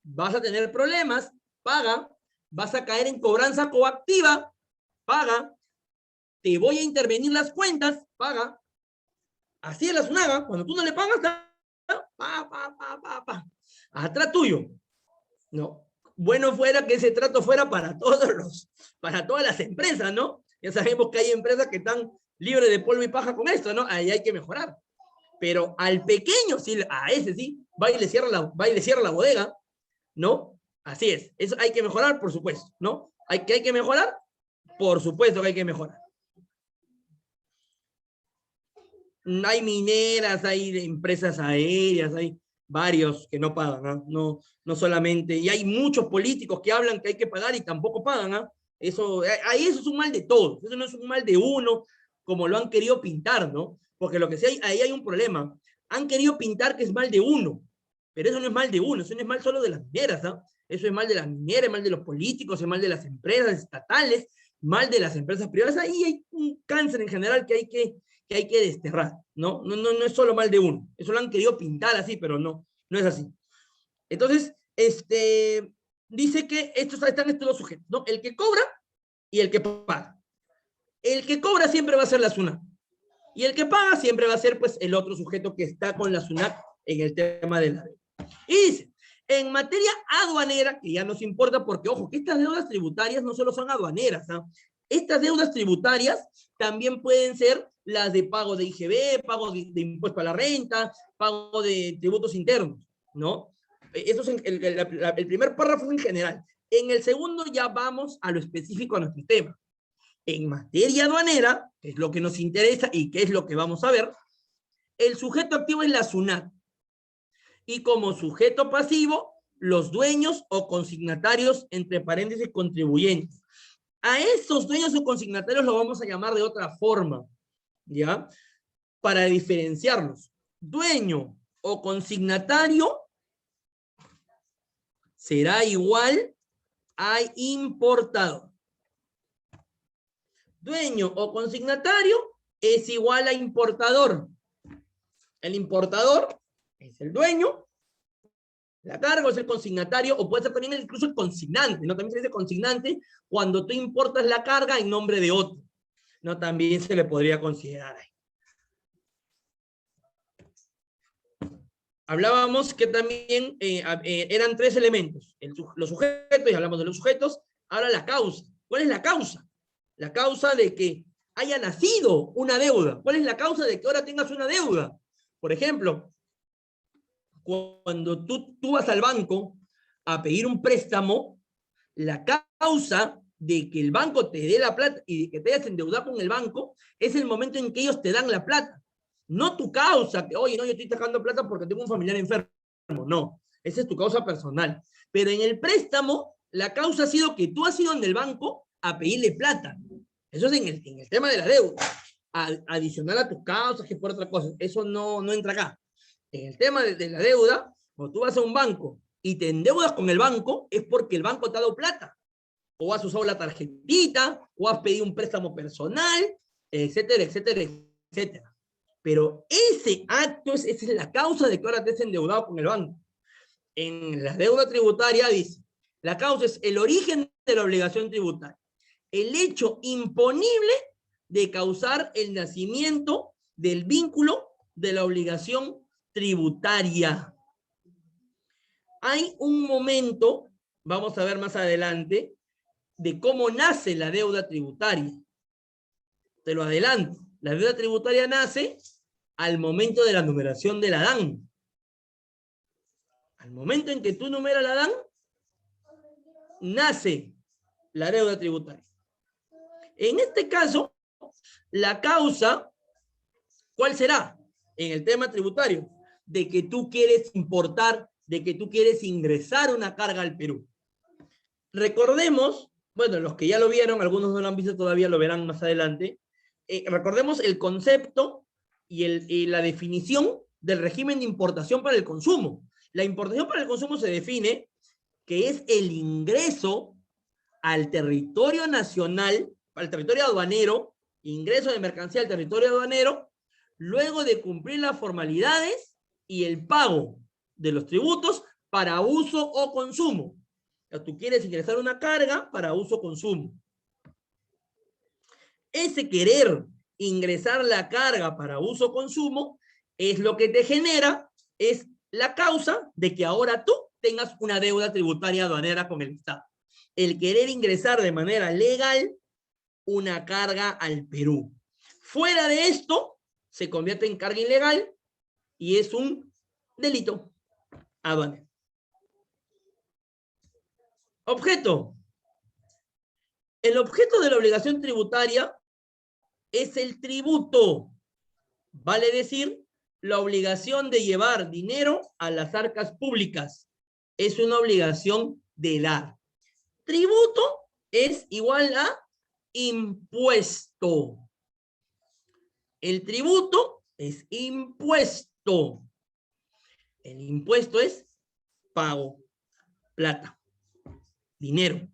Vas a tener problemas. Paga. Vas a caer en cobranza coactiva. Paga. Te voy a intervenir las cuentas. Paga. Así es la SUNAT. Cuando tú no le pagas, atrás tuyo. ¿No? Bueno fuera que ese trato fuera para todas las empresas, ¿no? Ya sabemos que hay empresas que están libres de polvo y paja con esto, ¿no? Ahí hay que mejorar. Pero al pequeño, sí, a ese sí, va y le cierra la bodega, ¿no? Así es. Eso hay que mejorar, por supuesto, ¿no? ¿Hay que mejorar? Por supuesto que hay que mejorar. Hay mineras, hay empresas aéreas, hay varios que no pagan, ¿no? No solamente, y hay muchos políticos que hablan que hay que pagar y tampoco pagan, ¿ah? Eso es un mal de todos, eso no es un mal de uno, como lo han querido pintar, ¿no? Porque lo que sí ahí hay un problema. Han querido pintar que es mal de uno, pero eso no es mal de uno, eso no es mal solo de las mineras, ¿no? Eso es mal de las mineras, es mal de los políticos, es mal de las empresas estatales, mal de las empresas privadas. Ahí hay un cáncer en general que hay que desterrar, ¿no? No es solo mal de uno. Eso lo han querido pintar así, pero no es así. Entonces, dice que están estos dos sujetos, ¿no? El que cobra y el que paga. El que cobra siempre va a ser la SUNAT. Y el que paga siempre va a ser, pues, el otro sujeto que está con la SUNAT en el tema de la deuda. Y dice, en materia aduanera, que ya nos importa porque, ojo, que estas deudas tributarias no solo son aduaneras, ¿no? Estas deudas tributarias también pueden ser las de pago de IGB, pago de impuesto a la renta, pago de tributos internos, ¿no? Eso es el primer párrafo en general. En el segundo ya vamos a lo específico a nuestro tema. En materia aduanera, que es lo que nos interesa y que es lo que vamos a ver, el sujeto activo es la SUNAT. Y como sujeto pasivo, los dueños o consignatarios, entre paréntesis, contribuyentes. A esos dueños o consignatarios los vamos a llamar de otra forma, ¿ya? Para diferenciarlos. Dueño o consignatario será igual a importador. Dueño o consignatario es igual a importador. El importador es el dueño, la carga es el consignatario, o puede ser también incluso el consignante, ¿no? También se dice consignante cuando tú importas la carga en nombre de otro, ¿no? También se le podría considerar ahí. Hablábamos que también eran tres elementos, los sujetos, y hablamos de los sujetos, ahora la causa. ¿Cuál es la causa? La causa de que haya nacido una deuda. ¿Cuál es la causa de que ahora tengas una deuda? Por ejemplo, cuando tú vas al banco a pedir un préstamo, la causa de que el banco te dé la plata y de que te hayas endeudado con el banco es el momento en que ellos te dan la plata. No tu causa, que oye, no, yo estoy sacando plata porque tengo un familiar enfermo. No, esa es tu causa personal. Pero en el préstamo, la causa ha sido que tú has ido en el banco a pedirle plata. Eso es en el tema de la deuda. Adicional a tus causas, que por otra cosa. Eso no entra acá. En el tema de la deuda, cuando tú vas a un banco y te endeudas con el banco, es porque el banco te ha dado plata. O has usado la tarjetita, o has pedido un préstamo personal, etcétera, etcétera, etcétera. Pero ese acto, esa es la causa de que ahora te has endeudado con el banco. En la deuda tributaria dice, la causa es el origen de la obligación tributaria. El hecho imponible de causar el nacimiento del vínculo de la obligación tributaria. Hay un momento, vamos a ver más adelante, de cómo nace la deuda tributaria. Te lo adelanto. La deuda tributaria nace al momento de la numeración de la DAN. Al momento en que tú numeras la DAN, nace la deuda tributaria. En este caso, la causa, ¿cuál será? En el tema tributario, de que tú quieres importar, de que tú quieres ingresar una carga al Perú. Recordemos, bueno, los que ya lo vieron, algunos no lo han visto todavía, lo verán más adelante. Recordemos el concepto y la definición del régimen de importación para el consumo. La importación para el consumo se define que es el ingreso al territorio nacional, al territorio aduanero, ingreso de mercancía al territorio aduanero, luego de cumplir las formalidades y el pago de los tributos para uso o consumo. O sea, tú quieres ingresar una carga para uso o consumo. Ese querer ingresar la carga para uso o consumo es lo que te genera, es la causa de que ahora tú tengas una deuda tributaria aduanera con el Estado. El querer ingresar de manera legal una carga al Perú. Fuera de esto, se convierte en carga ilegal y es un delito aduanero. Objeto. El objeto de la obligación tributaria es el tributo. Vale decir, la obligación de llevar dinero a las arcas públicas. Es una obligación de dar. Tributo es igual a impuesto. El tributo es impuesto. El impuesto es pago, plata, dinero,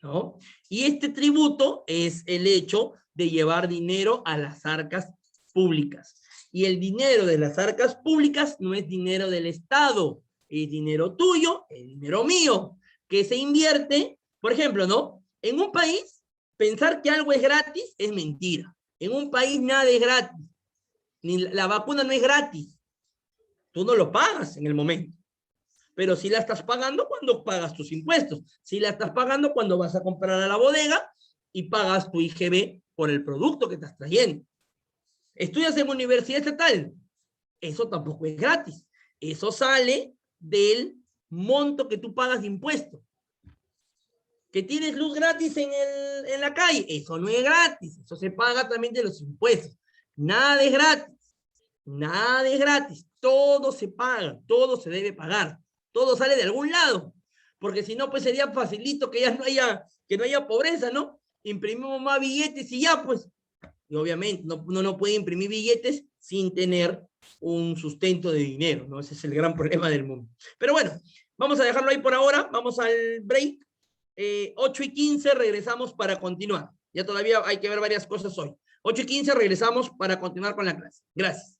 ¿no? Y este tributo es el hecho de llevar dinero a las arcas públicas. Y el dinero de las arcas públicas no es dinero del Estado, es dinero tuyo, es dinero mío, que se invierte, por ejemplo, ¿no? En un país, pensar que algo es gratis es mentira. En un país nada es gratis. Ni la vacuna no es gratis. Tú no lo pagas en el momento. Pero sí la estás pagando cuando pagas tus impuestos. Sí la estás pagando cuando vas a comprar a la bodega y pagas tu IGB por el producto que estás trayendo. Estudias en universidad estatal, eso tampoco es gratis. Eso sale del monto que tú pagas de impuestos. Que tienes luz gratis en la calle, eso no es gratis, eso se paga también de los impuestos. Nada es gratis, nada es gratis, todo se paga, todo se debe pagar, todo sale de algún lado, porque si no, pues sería facilito que ya no haya pobreza, ¿no? Imprimimos más billetes y ya, pues. Y obviamente uno no puede imprimir billetes sin tener un sustento de dinero, ¿no? Ese es el gran problema del mundo. Pero bueno, vamos a dejarlo ahí por ahora, vamos al break. 8:15 regresamos para continuar. Ya todavía hay que ver varias cosas hoy. 8:15 regresamos para continuar con la clase. Gracias.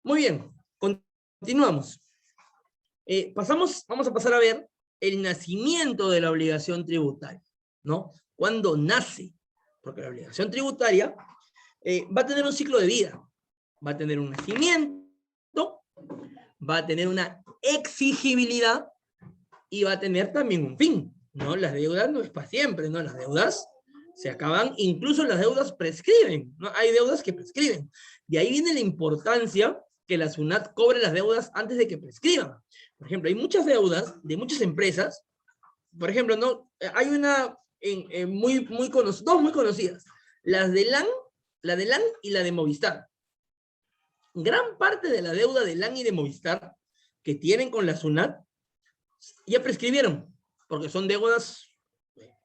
Muy bien, continuamos. Vamos a pasar a ver el nacimiento de la obligación tributaria, ¿no? ¿Cuándo nace? Porque la obligación tributaria va a tener un ciclo de vida. Va a tener un nacimiento, va a tener una exigibilidad y va a tener también un fin, ¿no? Las deudas no es para siempre, ¿no? Las deudas se acaban, incluso las deudas prescriben, ¿no? Hay deudas que prescriben. De ahí viene la importancia que la SUNAT cobre las deudas antes de que prescriban. Por ejemplo, hay muchas deudas de muchas empresas, por ejemplo, ¿no? Hay una dos muy conocidas, las de LAN, la de LAN y la de Movistar. Gran parte de la deuda de LAN y de Movistar que tienen con la SUNAT ya prescribieron, porque son deudas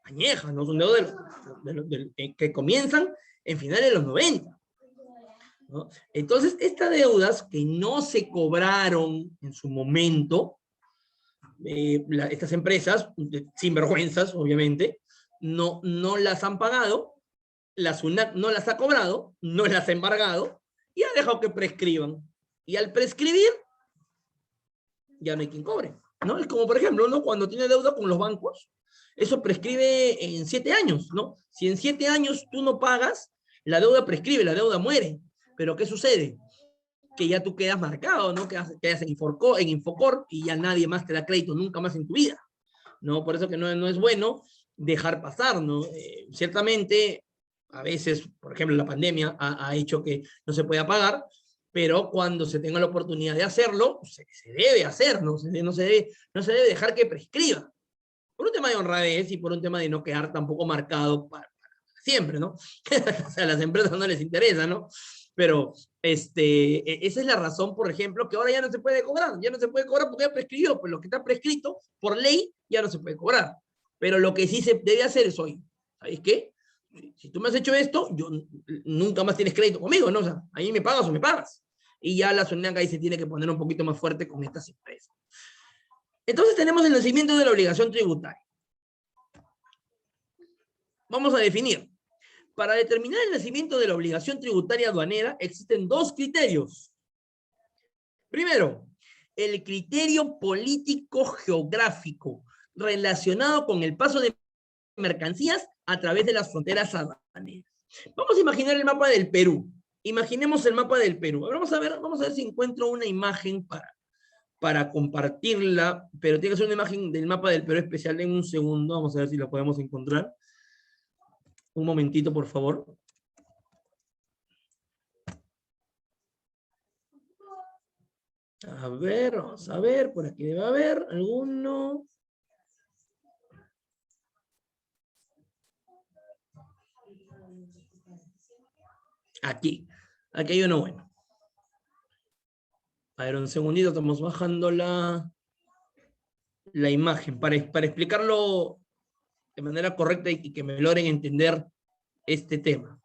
añejas, no son deudas que comienzan en finales de los 90. ¿No? Entonces, estas deudas que no se cobraron en su momento, estas empresas, sinvergüenzas, obviamente, no las han pagado, la SUNAT no las ha cobrado, no las ha embargado, y ha dejado que prescriban. Y al prescribir, ya no hay quien cobre, ¿no? Es como, por ejemplo, ¿no? Cuando tiene deuda con los bancos, eso prescribe en 7 años, ¿no? Si en 7 años tú no pagas, la deuda prescribe, la deuda muere. Pero ¿qué sucede? Que ya tú quedas marcado, ¿no? Quedas en Infocor y ya nadie más te da crédito nunca más en tu vida, ¿no? Por eso que no es bueno dejar pasar, ¿no? Ciertamente, a veces, por ejemplo, la pandemia ha hecho que no se pueda pagar, pero cuando se tenga la oportunidad de hacerlo, se debe hacer, ¿no? No se debe dejar que prescriba. Por un tema de honradez y por un tema de no quedar tampoco marcado para siempre, ¿no? O sea, a las empresas no les interesa, ¿no? Pero esa es la razón, por ejemplo, que ahora ya no se puede cobrar. Ya no se puede cobrar porque ya prescribió, pues lo que está prescrito por ley ya no se puede cobrar. Pero lo que sí se debe hacer es hoy, ¿sabes qué? Si tú me has hecho esto, nunca más tienes crédito conmigo, ¿no? O sea, ahí me pagas o me pagas. Y ya la SUNAT ahí se tiene que poner un poquito más fuerte con estas empresas. Entonces tenemos el nacimiento de la obligación tributaria. Vamos a definir. Para determinar el nacimiento de la obligación tributaria aduanera existen dos criterios. Primero, el criterio político-geográfico relacionado con el paso de mercancías a través de las fronteras aduaneras. Vamos a imaginar el mapa del Perú. Imaginemos el mapa del Perú. Vamos a ver si encuentro una imagen para compartirla, pero tiene que ser una imagen del mapa del Perú especial. En un segundo, vamos a ver si la podemos encontrar. Un momentito, por favor. A ver, vamos a ver, por aquí debe haber alguno. Aquí hay uno bueno. A ver, un segundito, estamos bajando la imagen para explicarlo de manera correcta y que me logren entender este tema.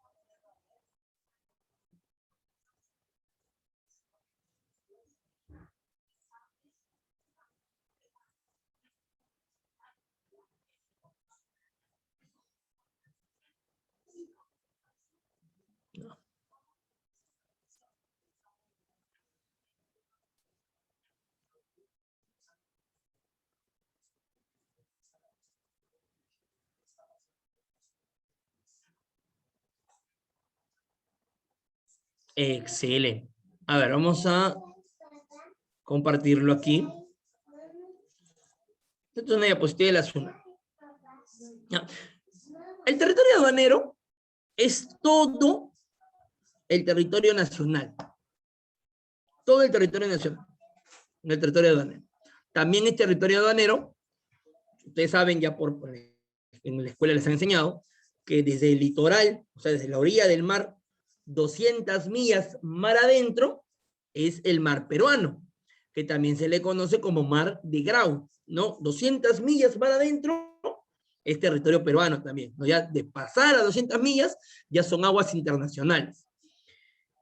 Excelente. A ver, vamos a compartirlo aquí. Esto es una diapositiva de la SUNAT. El territorio aduanero es todo el territorio nacional. Todo el territorio nacional. El territorio aduanero. También es territorio aduanero. Ustedes saben ya en la escuela les han enseñado que desde el litoral, o sea, desde la orilla del mar, 200 millas mar adentro, es el mar peruano, que también se le conoce como mar de Grau, ¿no? 200 millas mar adentro es territorio peruano también, ¿no? Ya de pasar a 200 millas, ya son aguas internacionales.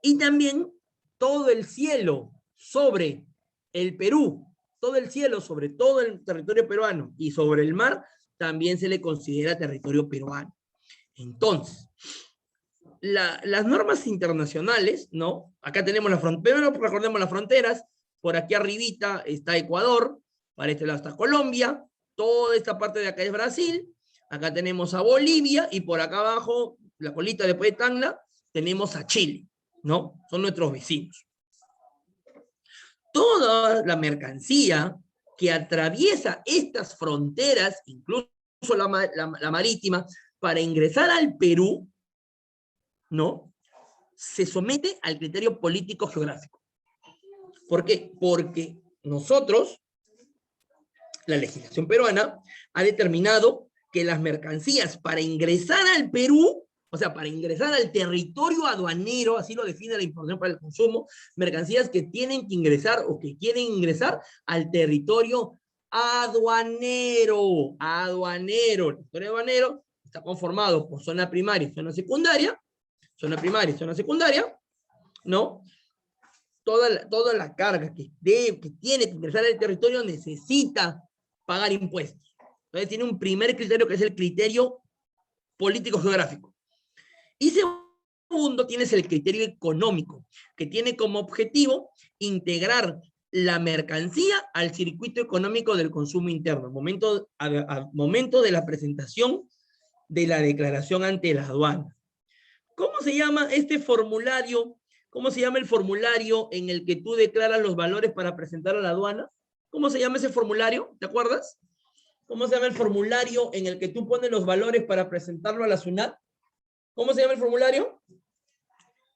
Y también todo el cielo sobre el Perú, todo el cielo sobre todo el territorio peruano y sobre el mar, también se le considera territorio peruano. Entonces, las normas internacionales, ¿no? Acá tenemos la frontera, primero recordemos las fronteras, por aquí arribita está Ecuador, para este lado está Colombia, toda esta parte de acá es Brasil, acá tenemos a Bolivia, y por acá abajo, la colita después de Tacna, tenemos a Chile, ¿no? Son nuestros vecinos. Toda la mercancía que atraviesa estas fronteras, incluso la marítima, para ingresar al Perú, ¿no? Se somete al criterio político geográfico. ¿Por qué? Porque nosotros, la legislación peruana, ha determinado que las mercancías para ingresar al Perú, o sea, para ingresar al territorio aduanero, así lo define la información para el consumo, mercancías que tienen que ingresar o que quieren ingresar al territorio aduanero. El territorio aduanero está conformado por zona primaria y zona secundaria, ¿no? Toda la carga que tiene que ingresar al territorio necesita pagar impuestos. Entonces tiene un primer criterio que es el criterio político geográfico. Y segundo, tienes el criterio económico, que tiene como objetivo integrar la mercancía al circuito económico del consumo interno, al momento de la presentación de la declaración ante la aduana. ¿Cómo se llama este formulario? ¿Cómo se llama el formulario en el que tú declaras los valores para presentar a la aduana? ¿Cómo se llama ese formulario? ¿Te acuerdas? ¿Cómo se llama el formulario en el que tú pones los valores para presentarlo a la SUNAT? ¿Cómo se llama el formulario?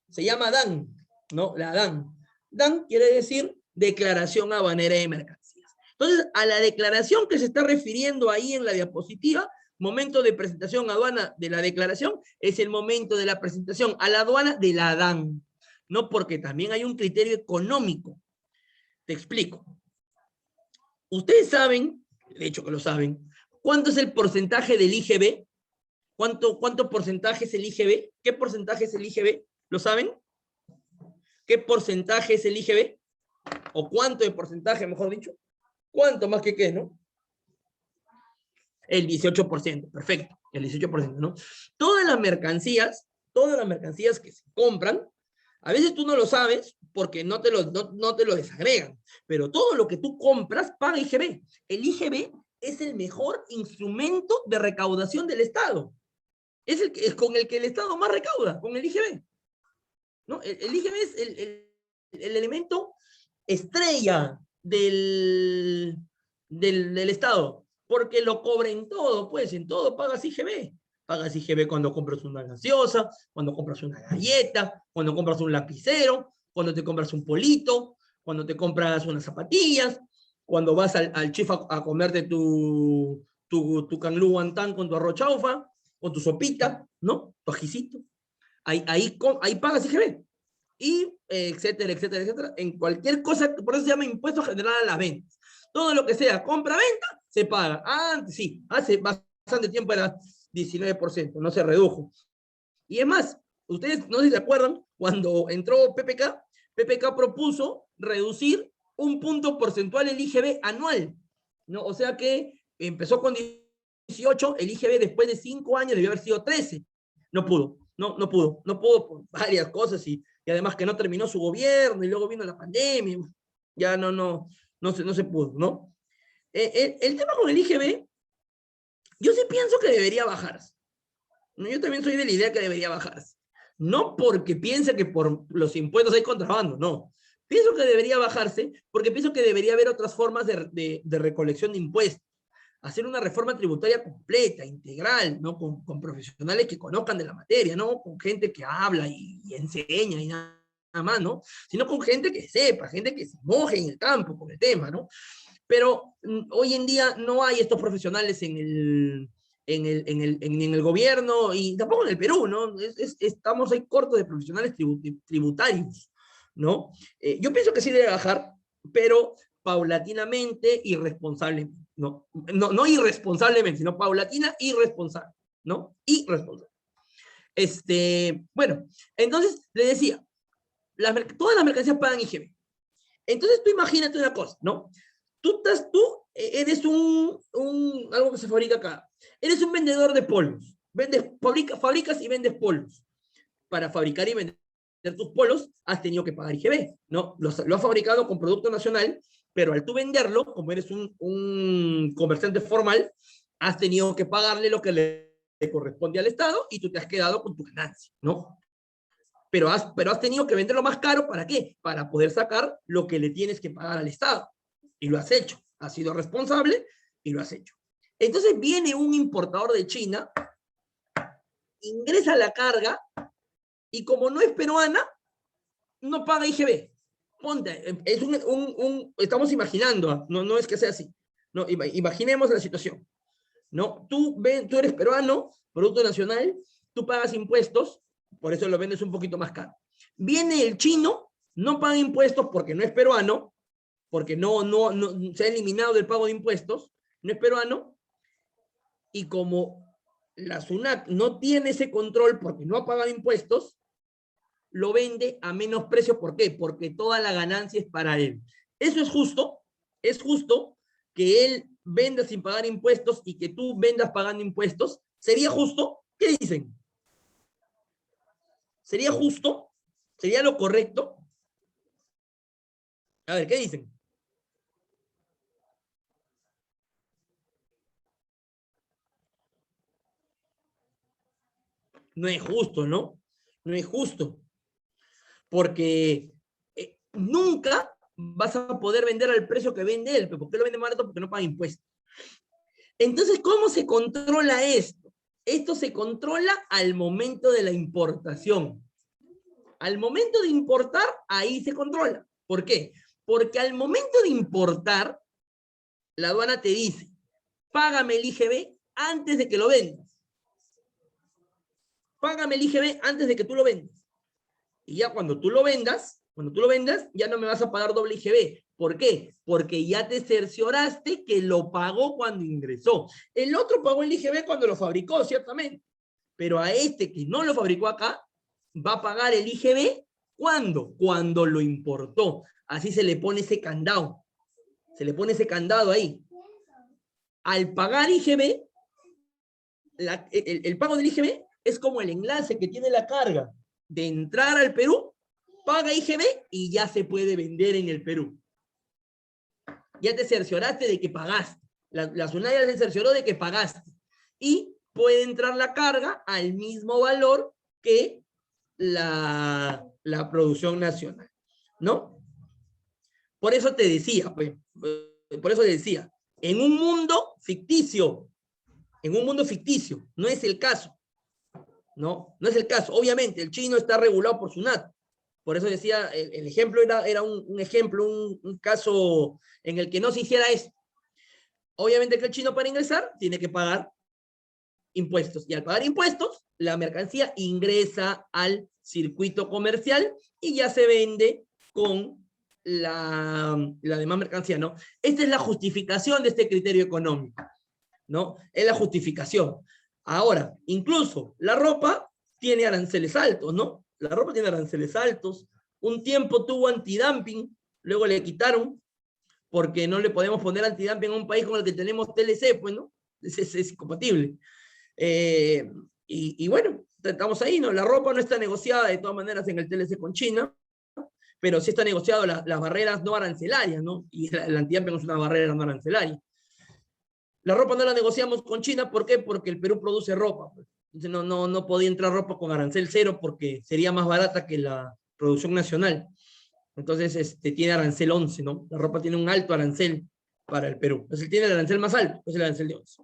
Se llama DAN, ¿no? La DAN. DAN quiere decir Declaración Aduanera de Mercancías. Entonces, a la declaración que se está refiriendo ahí en la diapositiva, momento de presentación a aduana de la declaración, es el momento de la presentación a la aduana de la DAN. No, porque también hay un criterio económico. Te explico. Ustedes saben, de hecho que lo saben, ¿cuánto es el porcentaje del IGB? ¿Cuánto porcentaje es el IGB? ¿Qué porcentaje es el IGB? ¿Lo saben? ¿Qué porcentaje es el IGB? ¿O cuánto de porcentaje, mejor dicho? ¿Cuánto más que qué, no? El 18%, perfecto, el 18%, ¿no? Todas las mercancías que se compran, a veces tú no lo sabes porque no te lo desagregan, pero todo lo que tú compras paga IGB. El IGB es el mejor instrumento de recaudación del Estado. Es con el que el Estado más recauda, con el IGB. ¿No? El IGB es el elemento estrella del Estado, porque lo cobra en todo, pues en todo pagas IGB. Pagas IGB cuando compras una gaseosa, cuando compras una galleta, cuando compras un lapicero, cuando te compras un polito, cuando te compras unas zapatillas, cuando vas al chef a comerte tu canlú guantán con tu arroz chaufa, con tu sopita, ¿no? Tu ajicito. Ahí pagas IGB. Y etcétera, etcétera, etcétera, en cualquier cosa, por eso se llama impuesto general a las ventas. Todo lo que sea compra-venta, se paga. Antes sí, hace bastante tiempo era 19%, no se redujo. Y es más, ustedes no sé si se acuerdan, cuando entró PPK propuso reducir un punto porcentual el IGB anual, ¿no? O sea que empezó con 18, el IGB después de 5 años debió haber sido 13. No pudo por varias cosas y además que no terminó su gobierno y luego vino la pandemia, ya no se pudo, ¿no? El tema con el IGB, yo sí pienso que debería bajarse. Yo también soy de la idea que debería bajarse. No porque piense que por los impuestos hay contrabando, no. Pienso que debería bajarse porque pienso que debería haber otras formas de recolección de impuestos. Hacer una reforma tributaria completa, integral, ¿no? Con profesionales que conozcan de la materia, no con gente que habla y enseña y nada más, ¿no? Sino con gente que sepa, gente que se moje en el campo con el tema, ¿no? Pero hoy en día no hay estos profesionales en el gobierno y tampoco en el Perú, ¿no? Estamos ahí cortos de profesionales tributarios, ¿no? Yo pienso que sí debe bajar, pero paulatinamente y responsablemente, no irresponsablemente, sino paulatina y responsable, ¿no? Irresponsable. Bueno, entonces le decía, todas las mercancías pagan IGB. Entonces tú imagínate una cosa, ¿no? Tú eres algo que se fabrica acá. Eres un vendedor de polvos. Fabricas y vendes polvos. para fabricar y vender tus polos, has tenido que pagar IGB, ¿no? Lo has fabricado con producto nacional, pero al tú venderlo, como eres un comerciante formal, has tenido que pagarle lo que le corresponde al Estado y tú te has quedado con tu ganancia, ¿no? Pero has tenido que venderlo más caro, ¿para qué? Para poder sacar lo que le tienes que pagar al Estado. Y lo has hecho. Has sido responsable y lo has hecho. Entonces viene un importador de China, ingresa la carga y como no es peruana, no paga IGB. Ponte, estamos imaginando, no es que sea así. No, imaginemos la situación. ¿No? Tú eres peruano, producto nacional, tú pagas impuestos, por eso lo vendes un poquito más caro. Viene el chino, no paga impuestos porque no es peruano, porque no se ha eliminado del pago de impuestos, no es peruano, y como la SUNAT no tiene ese control porque no ha pagado impuestos, lo vende a menos precio. ¿Por qué? Porque toda la ganancia es para él. Eso es justo que él venda sin pagar impuestos y que tú vendas pagando impuestos. ¿Sería justo? ¿Qué dicen? ¿Sería justo? ¿Sería lo correcto? A ver, ¿qué dicen? No es justo, ¿no? No es justo. Porque nunca vas a poder vender al precio que vende él. ¿Por qué lo vende más barato? Porque no paga impuestos. Entonces, ¿cómo se controla esto? Esto se controla al momento de la importación. Al momento de importar, ahí se controla. ¿Por qué? Porque al momento de importar, la aduana te dice, págame el IGB antes de que lo vendas. Págame el IGB antes de que tú lo vendas. Y ya cuando tú lo vendas, ya no me vas a pagar doble IGB. ¿Por qué? Porque ya te cercioraste que lo pagó cuando ingresó. El otro pagó el IGB cuando lo fabricó, ciertamente. Pero a este que no lo fabricó acá, va a pagar el IGB, ¿cuándo? Cuando lo importó. Así se le pone ese candado. Se le pone ese candado ahí. Al pagar IGB, el pago del IGB es como el enlace que tiene la carga de entrar al Perú, paga IGB y ya se puede vender en el Perú. Ya te cercioraste de que pagaste. La SUNAT ya se cercioró de que pagaste. Y puede entrar la carga al mismo valor que la producción nacional, ¿no? Por eso te decía, pues, en un mundo ficticio, no es el caso, ¿no? No es el caso. Obviamente, el chino está regulado por SUNAT. Por eso decía, el ejemplo era un ejemplo, un caso en el que no se hiciera eso. Obviamente que el chino para ingresar tiene que pagar impuestos. Y al pagar impuestos, la mercancía ingresa al circuito comercial y ya se vende con la demás mercancía, ¿no? Esta es la justificación de este criterio económico, ¿no? Es la justificación. Ahora, incluso la ropa tiene aranceles altos, ¿no? La ropa tiene aranceles altos. Un tiempo tuvo antidumping, luego le quitaron, porque no le podemos poner antidumping a un país con el que tenemos TLC, pues, ¿no? Es incompatible. Y bueno, estamos ahí, ¿no? La ropa no está negociada de todas maneras en el TLC con China, pero sí está negociado las barreras no arancelarias, ¿no? Y el antidumping es una barrera no arancelaria. La ropa no la negociamos con China, ¿por qué? Porque el Perú produce ropa. Pues. Entonces no podía entrar ropa con arancel cero porque sería más barata que la producción nacional. Entonces tiene arancel 11, ¿no? La ropa tiene un alto arancel para el Perú. Entonces tiene el arancel más alto, es el arancel de 11.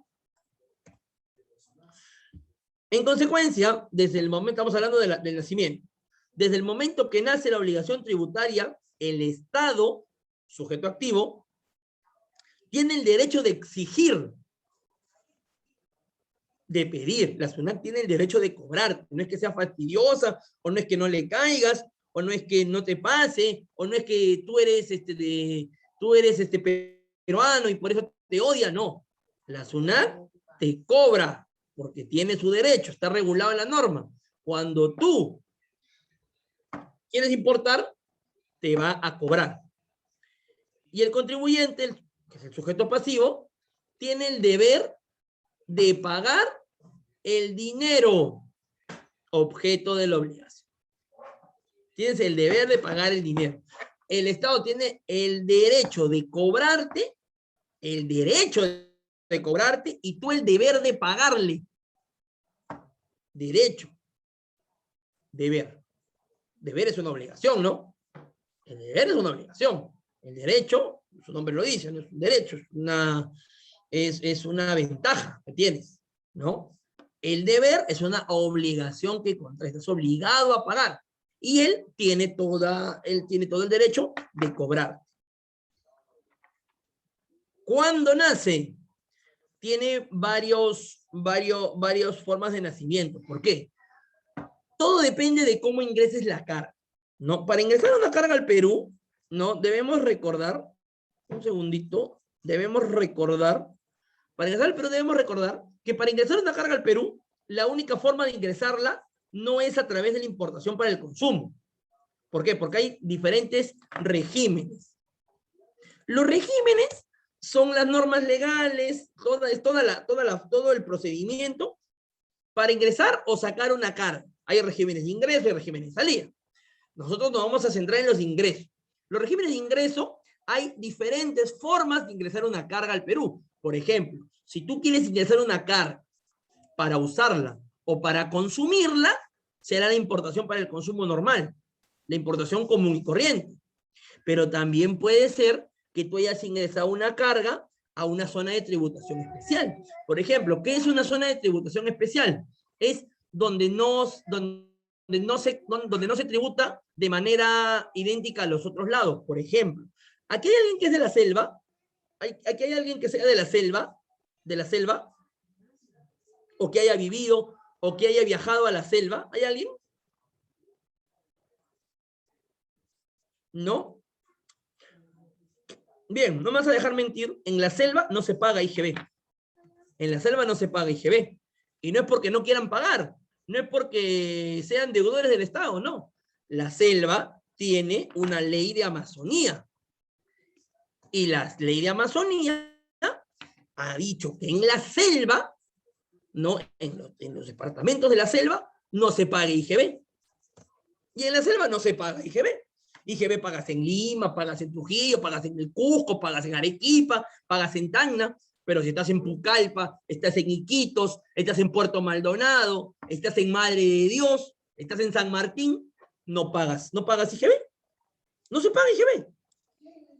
En consecuencia, desde el momento, estamos hablando del nacimiento, desde el momento que nace la obligación tributaria, el Estado, sujeto activo, tiene el derecho de exigir, de pedir. La SUNAT tiene el derecho de cobrar. No es que sea fastidiosa, o no es que no le caigas, o no es que no te pase, o no es que tú eres peruano y por eso te odia. No. La SUNAT te cobra porque tiene su derecho, está regulado en la norma. Cuando tú quieres importar, te va a cobrar. Y el contribuyente, que es el sujeto pasivo, tiene el deber de pagar el dinero objeto de la obligación. Tienes el deber de pagar el dinero. El Estado tiene el derecho de cobrarte, el derecho de cobrarte, y tú el deber de pagarle. Derecho. Deber. Deber es una obligación, ¿no? El deber es una obligación. El derecho, su nombre lo dice, no es un derecho, es una ventaja que tienes, ¿no? El deber es una obligación que contraes, estás obligado a pagar. Y él tiene todo el derecho de cobrar. ¿Cuándo nace? Tiene varias formas de nacimiento. ¿Por qué? Todo depende de cómo ingreses la carga, ¿no? Para ingresar una carga al Perú, ¿no? Debemos recordar, un segundito, para ingresar al Perú debemos recordar que para ingresar una carga al Perú, la única forma de ingresarla no es a través de la importación para el consumo. ¿Por qué? Porque hay diferentes regímenes. Los regímenes son las normas legales, todo el procedimiento para ingresar o sacar una carga. Hay regímenes de ingreso y regímenes de salida. Nosotros nos vamos a centrar en los ingresos. Los regímenes de ingreso, hay diferentes formas de ingresar una carga al Perú. Por ejemplo, si tú quieres ingresar una carga para usarla o para consumirla, será la importación para el consumo normal, la importación común y corriente. Pero también puede ser que tú hayas ingresado una carga a una zona de tributación especial. Por ejemplo, ¿qué es una zona de tributación especial? Es donde no se tributa de manera idéntica a los otros lados. Por ejemplo, aquí hay alguien que es de la selva, aquí hay alguien que sea de la selva, o que haya vivido, o que haya viajado a la selva. ¿Hay alguien? ¿No? Bien, no me vas a dejar mentir, en la selva no se paga IGB. En la selva no se paga IGB. Y no es porque no quieran pagar, no es porque sean deudores del Estado, no. La selva tiene una ley de Amazonía. Y la ley de Amazonía ha dicho que en la selva, no, en los departamentos de la selva, no se paga IGB. Y en la selva no se paga IGB. IGB pagas en Lima, pagas en Trujillo, pagas en el Cusco, pagas en Arequipa, pagas en Tacna, pero si estás en Pucallpa, estás en Iquitos, estás en Puerto Maldonado, estás en Madre de Dios, estás en San Martín, no pagas IGB. No se paga IGB.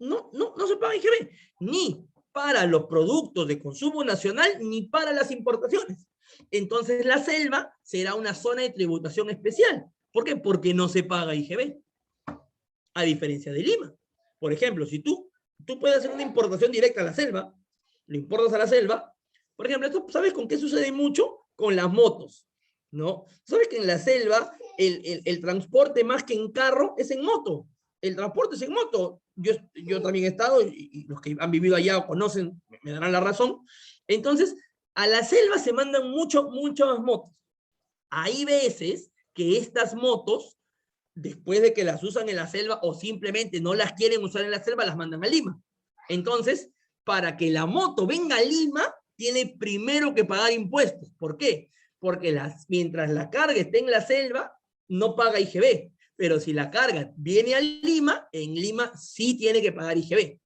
No se paga IGB. Ni para los productos de consumo nacional, ni para las importaciones. Entonces la selva será una zona de tributación especial. ¿Por qué? Porque no se paga IGB. A diferencia de Lima. Por ejemplo, si tú puedes hacer una importación directa a la selva, lo importas a la selva, por ejemplo, esto, ¿sabes con qué sucede mucho? Con las motos, ¿no? ¿Sabes que en la selva el transporte más que en carro es en moto? El transporte es en moto. Yo también he estado, y los que han vivido allá o conocen, me darán la razón. Entonces, a la selva se mandan muchas motos. Hay veces que estas motos, después de que las usan en la selva o simplemente no las quieren usar en la selva, las mandan a Lima. Entonces, para que la moto venga a Lima, tiene primero que pagar impuestos. ¿Por qué? Porque mientras la carga esté en la selva, no paga IGB. Pero si la carga viene a Lima, en Lima sí tiene que pagar IGB.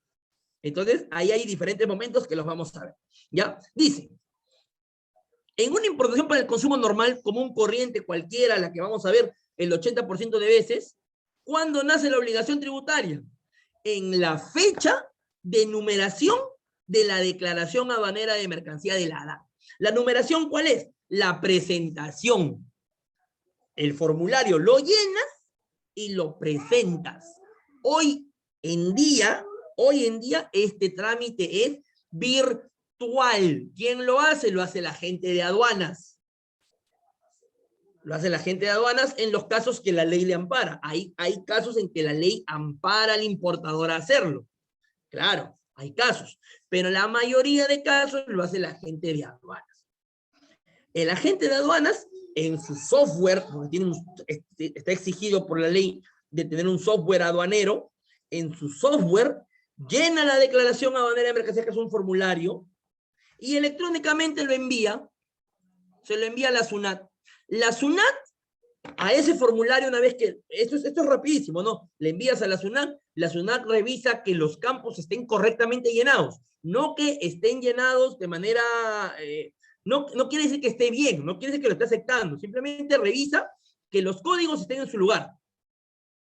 Entonces, ahí hay diferentes momentos que los vamos a ver. ¿Ya? Dice, en una importación para el consumo normal, común, corriente, cualquiera, la que vamos a ver el 80% de veces, ¿cuándo nace la obligación tributaria? En la fecha de numeración de la declaración aduanera de mercancía de la ADA. ¿La numeración cuál es? La presentación. El formulario lo llenas y lo presentas. Hoy en día, este trámite es virtual. ¿Quién lo hace? Lo hace la gente de aduanas. Lo hace la gente de aduanas en los casos que la ley le ampara. Hay casos en que la ley ampara al importador a hacerlo. Claro, hay casos. Pero la mayoría de casos lo hace la gente de aduanas. El agente de aduanas, en su software, porque está exigido por la ley de tener un software aduanero, en su software llena la declaración aduanera de mercancía, que es un formulario, y electrónicamente lo envía, se lo envía a la SUNAT. La SUNAT A ese formulario, una vez que, esto es rapidísimo, ¿no? Le envías a la SUNAT revisa que los campos estén correctamente llenados, no que estén llenados de manera, no quiere decir que esté bien, no quiere decir que lo esté aceptando, simplemente revisa que los códigos estén en su lugar.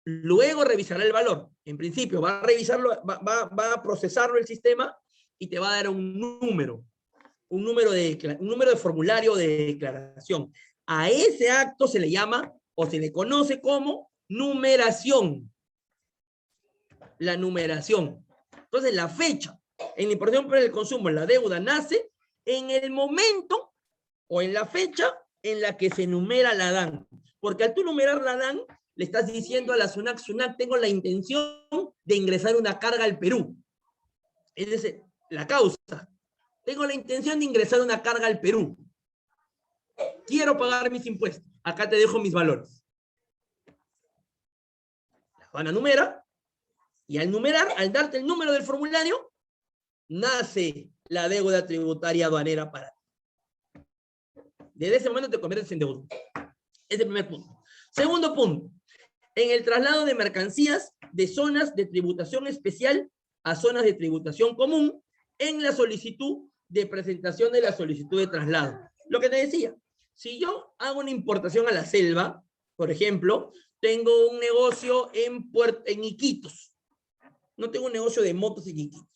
Luego revisará el valor. En principio va a revisarlo, va a procesarlo el sistema y te va a dar un número de formulario de declaración. A ese acto se le llama o se le conoce como numeración. La numeración. Entonces, la fecha en la importación por el consumo, la deuda nace en el momento o en la fecha en la que se numera la DAN. Porque al tú numerar la DAN, le estás diciendo a la SUNAT, tengo la intención de ingresar una carga al Perú. Es decir, la causa. Tengo la intención de ingresar una carga al Perú. Quiero pagar mis impuestos. Acá te dejo mis valores. La aduana numera, y al numerar, al darte el número del formulario, nace la deuda tributaria aduanera para ti. Desde ese momento te conviertes en deudor. Es el primer punto. Segundo punto, en el traslado de mercancías de zonas de tributación especial a zonas de tributación común en la solicitud de presentación de la solicitud de traslado. Lo que te decía, si yo hago una importación a la selva, por ejemplo, tengo un negocio en Iquitos. No tengo un negocio de motos en Iquitos.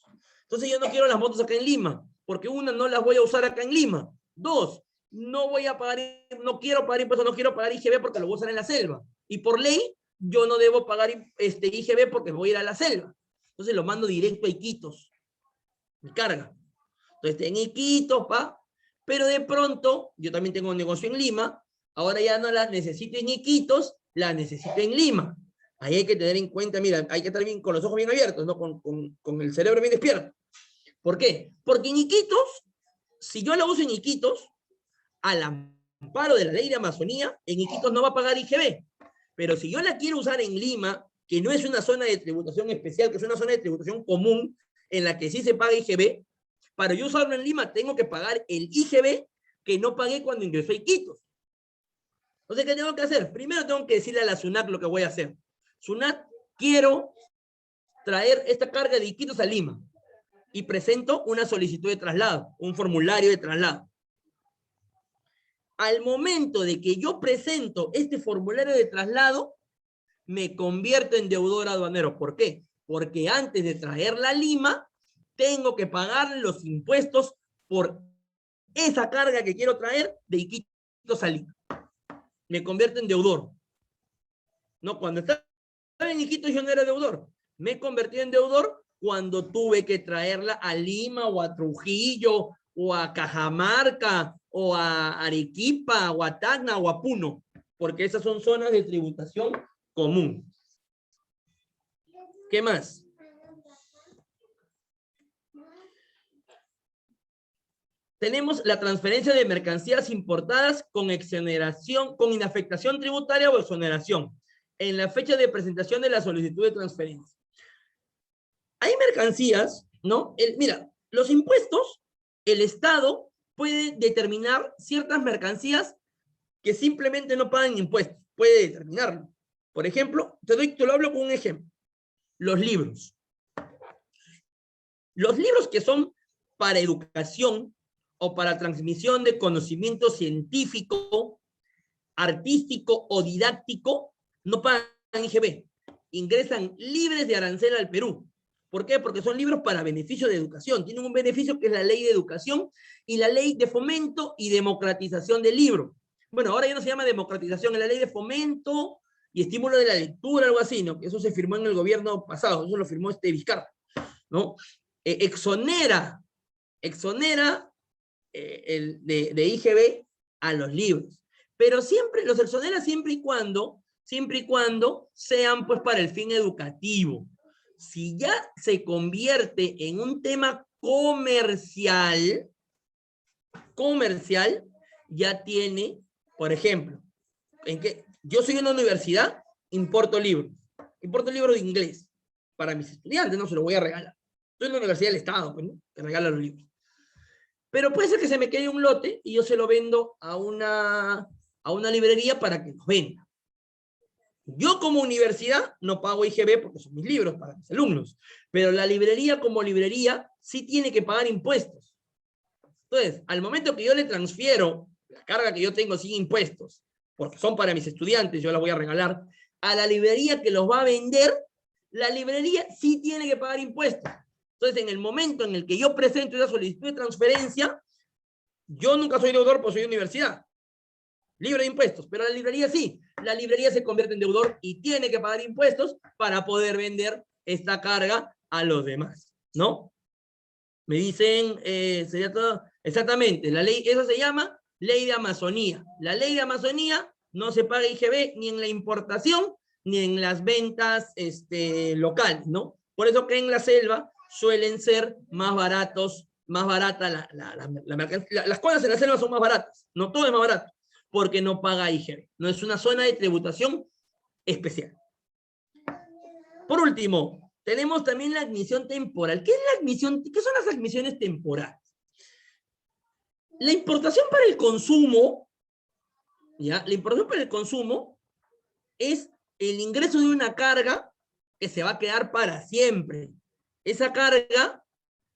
Entonces yo no quiero las motos acá en Lima, porque una, no las voy a usar acá en Lima. Dos, no quiero pagar impuestos, no quiero pagar IGB porque lo voy a usar en la selva. Y por ley, yo no debo pagar IGB porque voy a ir a la selva. Entonces lo mando directo a Iquitos. Mi carga. Entonces en Iquitos, pero de pronto, yo también tengo un negocio en Lima, ahora ya no las necesito en Iquitos, las necesito en Lima. Ahí hay que tener en cuenta, mira, hay que estar bien, con los ojos bien abiertos, ¿no? Con el cerebro bien despierto. ¿Por qué? Porque en Iquitos, si yo la uso en Iquitos, al amparo de la ley de Amazonía, en Iquitos no va a pagar IGB. Pero si yo la quiero usar en Lima, que no es una zona de tributación especial, que es una zona de tributación común, en la que sí se paga IGB, para yo usarlo en Lima tengo que pagar el IGB que no pagué cuando ingresó a Iquitos. Entonces, ¿qué tengo que hacer? Primero tengo que decirle a la SUNAT lo que voy a hacer. SUNAT, quiero traer esta carga de Iquitos a Lima y presento una solicitud de traslado, un formulario de traslado. Al momento de que yo presento este formulario de traslado, me convierto en deudor aduanero. ¿Por qué? Porque antes de traerla a Lima, tengo que pagar los impuestos por esa carga que quiero traer de Iquitos a Lima. Me convierto en deudor. No, cuando estaba en Iquitos yo no era deudor. Me convertí en deudor cuando tuve que traerla a Lima o a Trujillo o a Cajamarca o a Arequipa o a Tacna o a Puno, porque esas son zonas de tributación común. ¿Qué más? Tenemos la transferencia de mercancías importadas con exoneración, con inafectación tributaria o exoneración en la fecha de presentación de la solicitud de transferencia. Hay mercancías, ¿no? Mira, los impuestos, el Estado puede determinar ciertas mercancías que simplemente no pagan impuestos. Puede determinarlo. Por ejemplo, te lo hablo con un ejemplo. Los libros. Los libros que son para educación o para transmisión de conocimiento científico, artístico o didáctico, no pagan IGB. Ingresan libres de arancel al Perú. ¿Por qué? Porque son libros para beneficio de educación. Tienen un beneficio que es la ley de educación y la ley de fomento y democratización del libro. Bueno, ahora ya no se llama democratización, es la ley de fomento y estímulo de la lectura, algo así, ¿no? Eso se firmó en el gobierno pasado, eso lo firmó Vizcarra, ¿no? Exonera de IGB a los libros. Pero siempre, los exonera siempre y cuando sean pues para el fin educativo. Si ya se convierte en un tema comercial, ya tiene, por ejemplo, yo soy en una universidad, importo libros de inglés para mis estudiantes, no se los voy a regalar. Soy en la Universidad del Estado, pues, ¿no? Que regala los libros. Pero puede ser que se me quede un lote y yo se lo vendo a una librería para que los venda. Yo como universidad no pago IGB porque son mis libros para mis alumnos, pero la librería como librería sí tiene que pagar impuestos. Entonces, al momento que yo le transfiero la carga que yo tengo sin impuestos, porque son para mis estudiantes, yo las voy a regalar, a la librería que los va a vender, la librería sí tiene que pagar impuestos. Entonces, en el momento en el que yo presento esa solicitud de transferencia, yo nunca soy deudor porque soy universidad, libre de impuestos, pero la librería sí. La librería se convierte en deudor y tiene que pagar impuestos para poder vender esta carga a los demás, ¿no? Me dicen, sería todo, exactamente, la ley, eso se llama ley de Amazonía. La ley de Amazonía no se paga IGB ni en la importación ni en las ventas locales, ¿no? Por eso que en la selva suelen ser más baratos, más barata las cosas en la selva son más baratas, no todo es más barato, porque no paga IGB, no es una zona de tributación especial. Por último, tenemos también la admisión temporal. ¿Qué es la admisión? ¿Qué son las admisiones temporales? La importación para el consumo, ¿ya? La importación para el consumo es el ingreso de una carga que se va a quedar para siempre. Esa carga,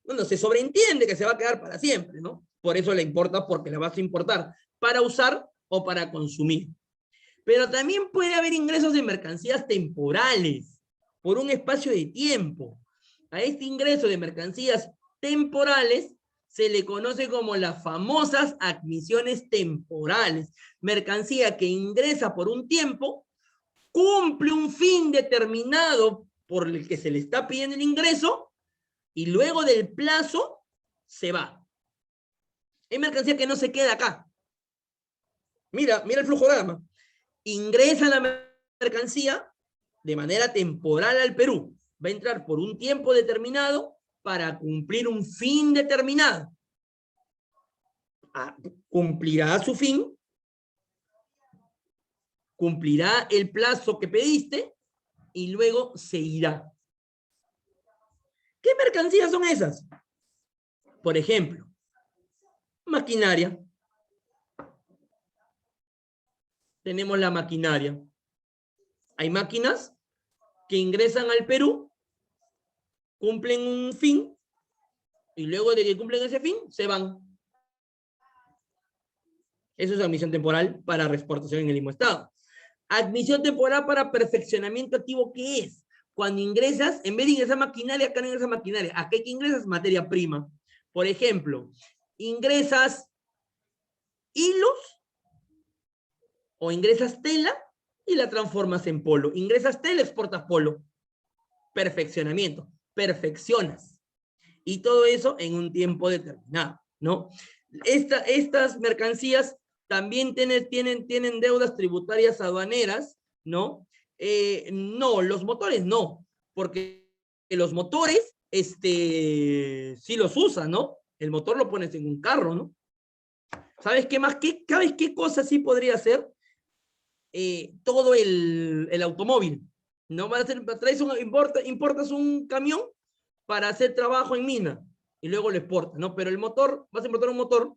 bueno, se sobreentiende que se va a quedar para siempre, ¿no? Por eso la importa, porque la vas a importar para usar o para consumir. Pero también puede haber ingresos de mercancías temporales por un espacio de tiempo. A este ingreso de mercancías temporales se le conoce como las famosas admisiones temporales. Mercancía que ingresa por un tiempo, cumple un fin determinado por el que se le está pidiendo el ingreso y luego del plazo se va. Es mercancía que no se queda acá. Mira el flujograma. Ingresa la mercancía de manera temporal al Perú. Va a entrar por un tiempo determinado para cumplir un fin determinado. Cumplirá su fin, cumplirá el plazo que pediste y luego se irá. ¿Qué mercancías son esas? Por ejemplo, maquinaria. Tenemos la maquinaria. Hay máquinas que ingresan al Perú, cumplen un fin, y luego de que cumplen ese fin, se van. Eso es admisión temporal para reexportación en el mismo estado. Admisión temporal para perfeccionamiento activo, ¿qué es? Cuando ingresas, en vez de ingresar maquinaria, acá no ingresas maquinaria. Acá que ingresas materia prima. Por ejemplo, ingresas hilos o ingresas tela y la transformas en polo. Ingresas tela, exportas polo. Perfeccionamiento. Perfeccionas. Y todo eso en un tiempo determinado, ¿no? Estas mercancías también tienen deudas tributarias aduaneras, ¿no? No, los motores no, porque los motores, sí los usan, ¿no? El motor lo pones en un carro, ¿no? ¿Sabes qué más? ¿Sabes qué cosa sí podría ser? Todo el automóvil, ¿no? Importas un camión para hacer trabajo en mina y luego lo exportas, ¿no? Pero el motor, vas a importar un motor,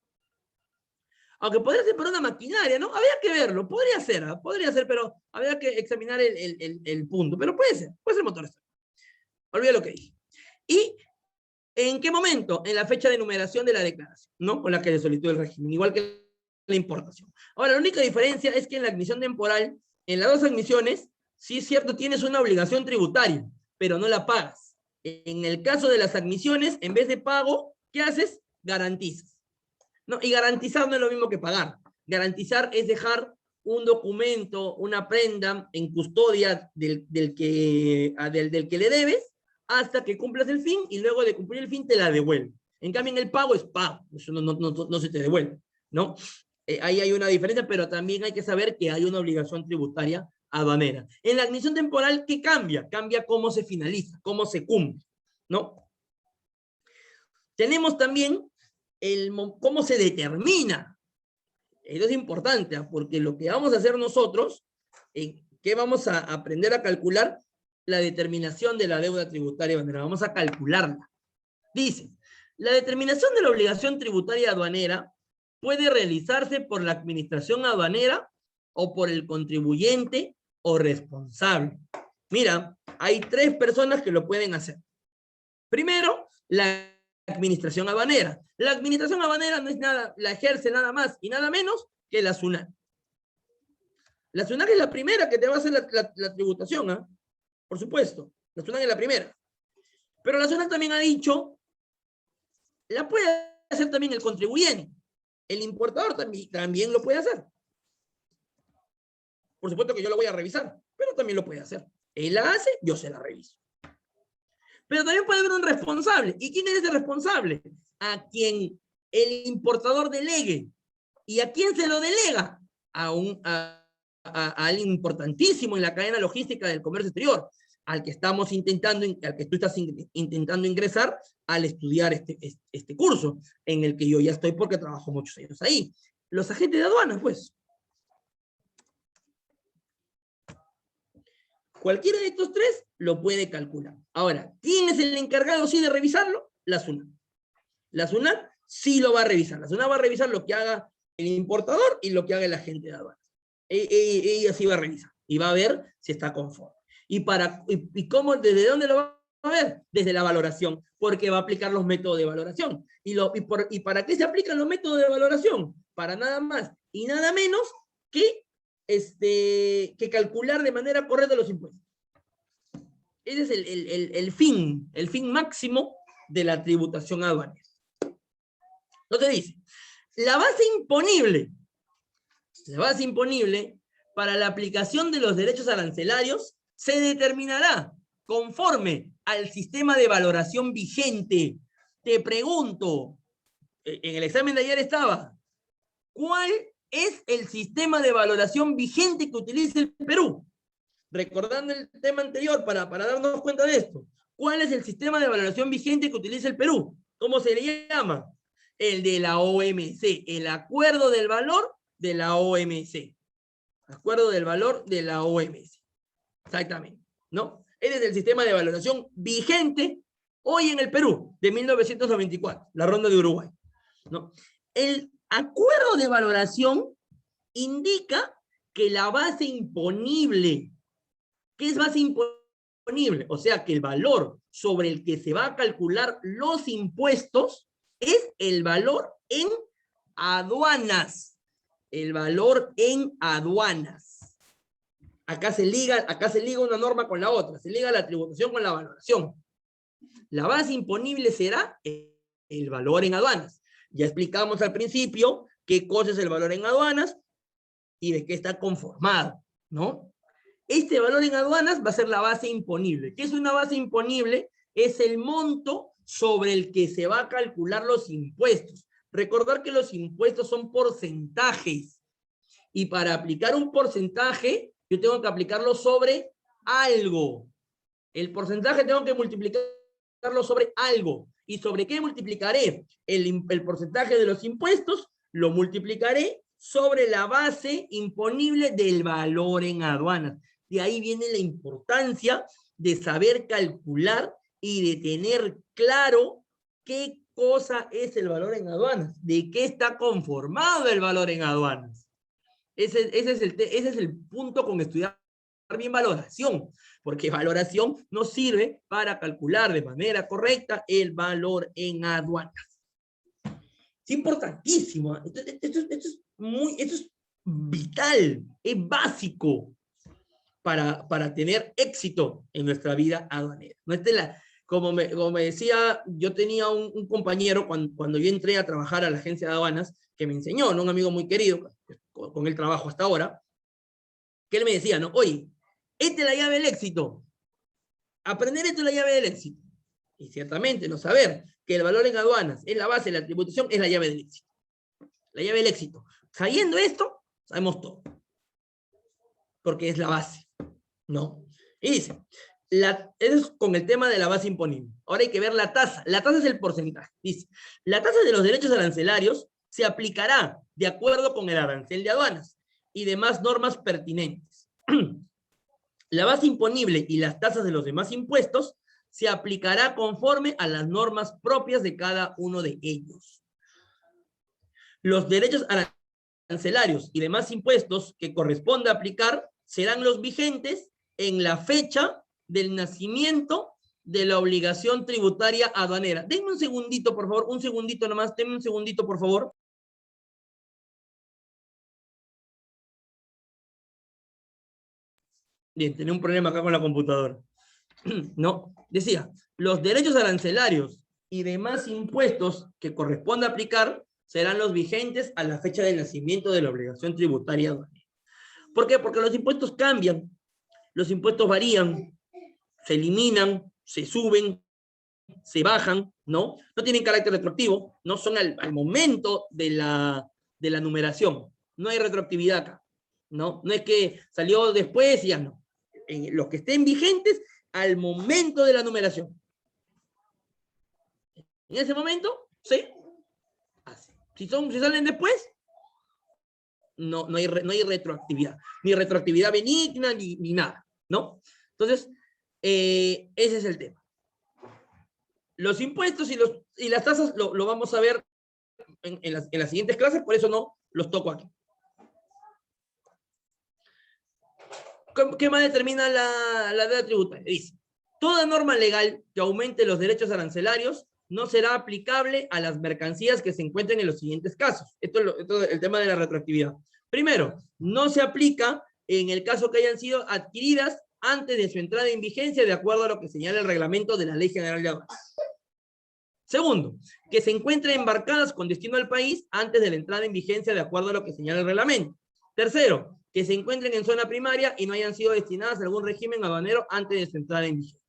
aunque podría ser para una maquinaria, ¿no? Habría que verlo, podría ser, pero habría que examinar el punto, pero puede ser motor. Olvida lo que dije. ¿Y en qué momento? En la fecha de numeración de la declaración, ¿no? Con la que se solicitó el régimen, igual que la importación. Ahora, la única diferencia es que en la admisión temporal, en las dos admisiones, sí es cierto, tienes una obligación tributaria, pero no la pagas. En el caso de las admisiones, en vez de pago, ¿qué haces? Garantizas. ¿No? Y garantizar no es lo mismo que pagar. Garantizar es dejar un documento, una prenda en custodia del que le debes hasta que cumplas el fin y luego de cumplir el fin te la devuelve. En cambio, en el pago es pago, eso no se te devuelve, ¿no? Ahí hay una diferencia, pero también hay que saber que hay una obligación tributaria aduanera. En la admisión temporal, ¿qué cambia? Cambia cómo se finaliza, cómo se cumple, ¿no? Tenemos también cómo se determina. Eso es importante, porque lo que vamos a hacer nosotros, que vamos a aprender a calcular la determinación de la deuda tributaria aduanera. Vamos a calcularla. Dice, la determinación de la obligación tributaria aduanera puede realizarse por la administración aduanera o por el contribuyente o responsable. Mira, hay 3 personas que lo pueden hacer. Primero, la administración aduanera. La administración aduanera no es nada, la ejerce nada más y nada menos que la SUNAT. La SUNAT es la primera que te va a hacer la tributación, ¿eh? Por supuesto, la SUNAT es la primera. Pero la SUNAT también ha dicho, la puede hacer también el contribuyente. El importador también lo puede hacer. Por supuesto que yo lo voy a revisar, pero también lo puede hacer. Él la hace, yo se la reviso. Pero también puede haber un responsable. ¿Y quién es ese responsable? A quien el importador delegue. ¿Y a quién se lo delega? A alguien importantísimo en la cadena logística del comercio exterior, al que tú estás intentando ingresar al estudiar este curso, en el que yo ya estoy porque trabajo muchos años ahí. Los agentes de aduanas, pues. Cualquiera de estos 3 lo puede calcular. Ahora, ¿quién es el encargado sí de revisarlo? La SUNAT. La SUNAT sí lo va a revisar. La SUNAT va a revisar lo que haga el importador y lo que haga el agente de aduanas. Ella sí va a revisar y va a ver si está conforme. ¿Y cómo, desde dónde lo va a ver? Desde la valoración, porque va a aplicar los métodos de valoración. ¿Y para qué se aplican los métodos de valoración? Para nada más y nada menos que calcular de manera correcta los impuestos. Ese es el fin máximo de la tributación aduanera. Entonces dice, la base imponible para la aplicación de los derechos arancelarios se determinará conforme al sistema de valoración vigente. Te pregunto, en el examen de ayer estaba, ¿cuál es el sistema de valoración vigente que utiliza el Perú? Recordando el tema anterior para darnos cuenta de esto. ¿Cuál es el sistema de valoración vigente que utiliza el Perú? ¿Cómo se le llama? El de la OMC, el acuerdo del valor de la OMC. Acuerdo del valor de la OMC. Exactamente, ¿no? Ese es el sistema de valoración vigente hoy en el Perú, de 1994, la ronda de Uruguay, ¿no? El acuerdo de valoración indica que la base imponible, ¿qué es base imponible? O sea, que el valor sobre el que se va a calcular los impuestos es el valor en aduanas. El valor en aduanas. Acá se liga una norma con la otra, se liga la tributación con la valoración. La base imponible será el valor en aduanas. Ya explicamos al principio qué cosa es el valor en aduanas y de qué está conformado, ¿no? Este valor en aduanas va a ser la base imponible. ¿Qué es una base imponible? Es el monto sobre el que se va a calcular los impuestos. Recordar que los impuestos son porcentajes. Y para aplicar un porcentaje, yo tengo que aplicarlo sobre algo. El porcentaje tengo que multiplicarlo sobre algo. ¿Y sobre qué multiplicaré? El porcentaje de los impuestos lo multiplicaré sobre la base imponible del valor en aduanas. De ahí viene la importancia de saber calcular y de tener claro qué cosa es el valor en aduanas, de qué está conformado el valor en aduanas. Ese es el punto con estudiar bien valoración, porque valoración nos sirve para calcular de manera correcta el valor en aduanas. Es importantísimo. Esto es vital, es básico para tener éxito en nuestra vida aduanera. No como me decía, yo tenía un compañero cuando yo entré a trabajar a la agencia de aduanas, que me enseñó, ¿no? Un amigo muy querido, con el trabajo hasta ahora, que él me decía, ¿no? Oye, esta es la llave del éxito. Aprender esto es la llave del éxito. Y ciertamente, no saber que el valor en aduanas es la base de la tributación es la llave del éxito. La llave del éxito. Sabiendo esto, sabemos todo. Porque es la base, ¿no? Y dice, eso es con el tema de la base imponible. Ahora hay que ver la tasa. La tasa es el porcentaje. Dice, la tasa de los derechos arancelarios se aplicará de acuerdo con el arancel de aduanas y demás normas pertinentes. La base imponible y las tasas de los demás impuestos se aplicará conforme a las normas propias de cada uno de ellos. Los derechos arancelarios y demás impuestos que corresponda aplicar serán los vigentes en la fecha del nacimiento de la obligación tributaria aduanera. Denme un segundito, por favor, un segundito nomás, denme un segundito, por favor. Bien, tenía un problema acá con la computadora. No, decía, los derechos arancelarios y demás impuestos que corresponde aplicar serán los vigentes a la fecha de nacimiento de la obligación tributaria aduanera. ¿Por qué? Porque los impuestos cambian, los impuestos varían, se eliminan, se suben, se bajan, ¿no? No tienen carácter retroactivo, no son al momento de la numeración. No hay retroactividad acá, ¿no? No es que salió después y ya no. Los que estén vigentes al momento de la numeración. En ese momento, se hace. Si salen después, no hay retroactividad. Ni retroactividad benigna, ni nada, ¿no? Entonces, ese es el tema. Los impuestos y las tasas lo vamos a ver en las siguientes clases, por eso no los toco aquí. ¿Qué más determina la deuda tributaria? Dice, toda norma legal que aumente los derechos arancelarios no será aplicable a las mercancías que se encuentren en los siguientes casos. Esto es el tema de la retroactividad. Primero, no se aplica en el caso que hayan sido adquiridas antes de su entrada en vigencia, de acuerdo a lo que señala el reglamento de la Ley General de Aduanas. Segundo, que se encuentren embarcadas con destino al país antes de la entrada en vigencia, de acuerdo a lo que señala el reglamento. Tercero, que se encuentren en zona primaria y no hayan sido destinadas a algún régimen aduanero antes de su entrada en vigencia,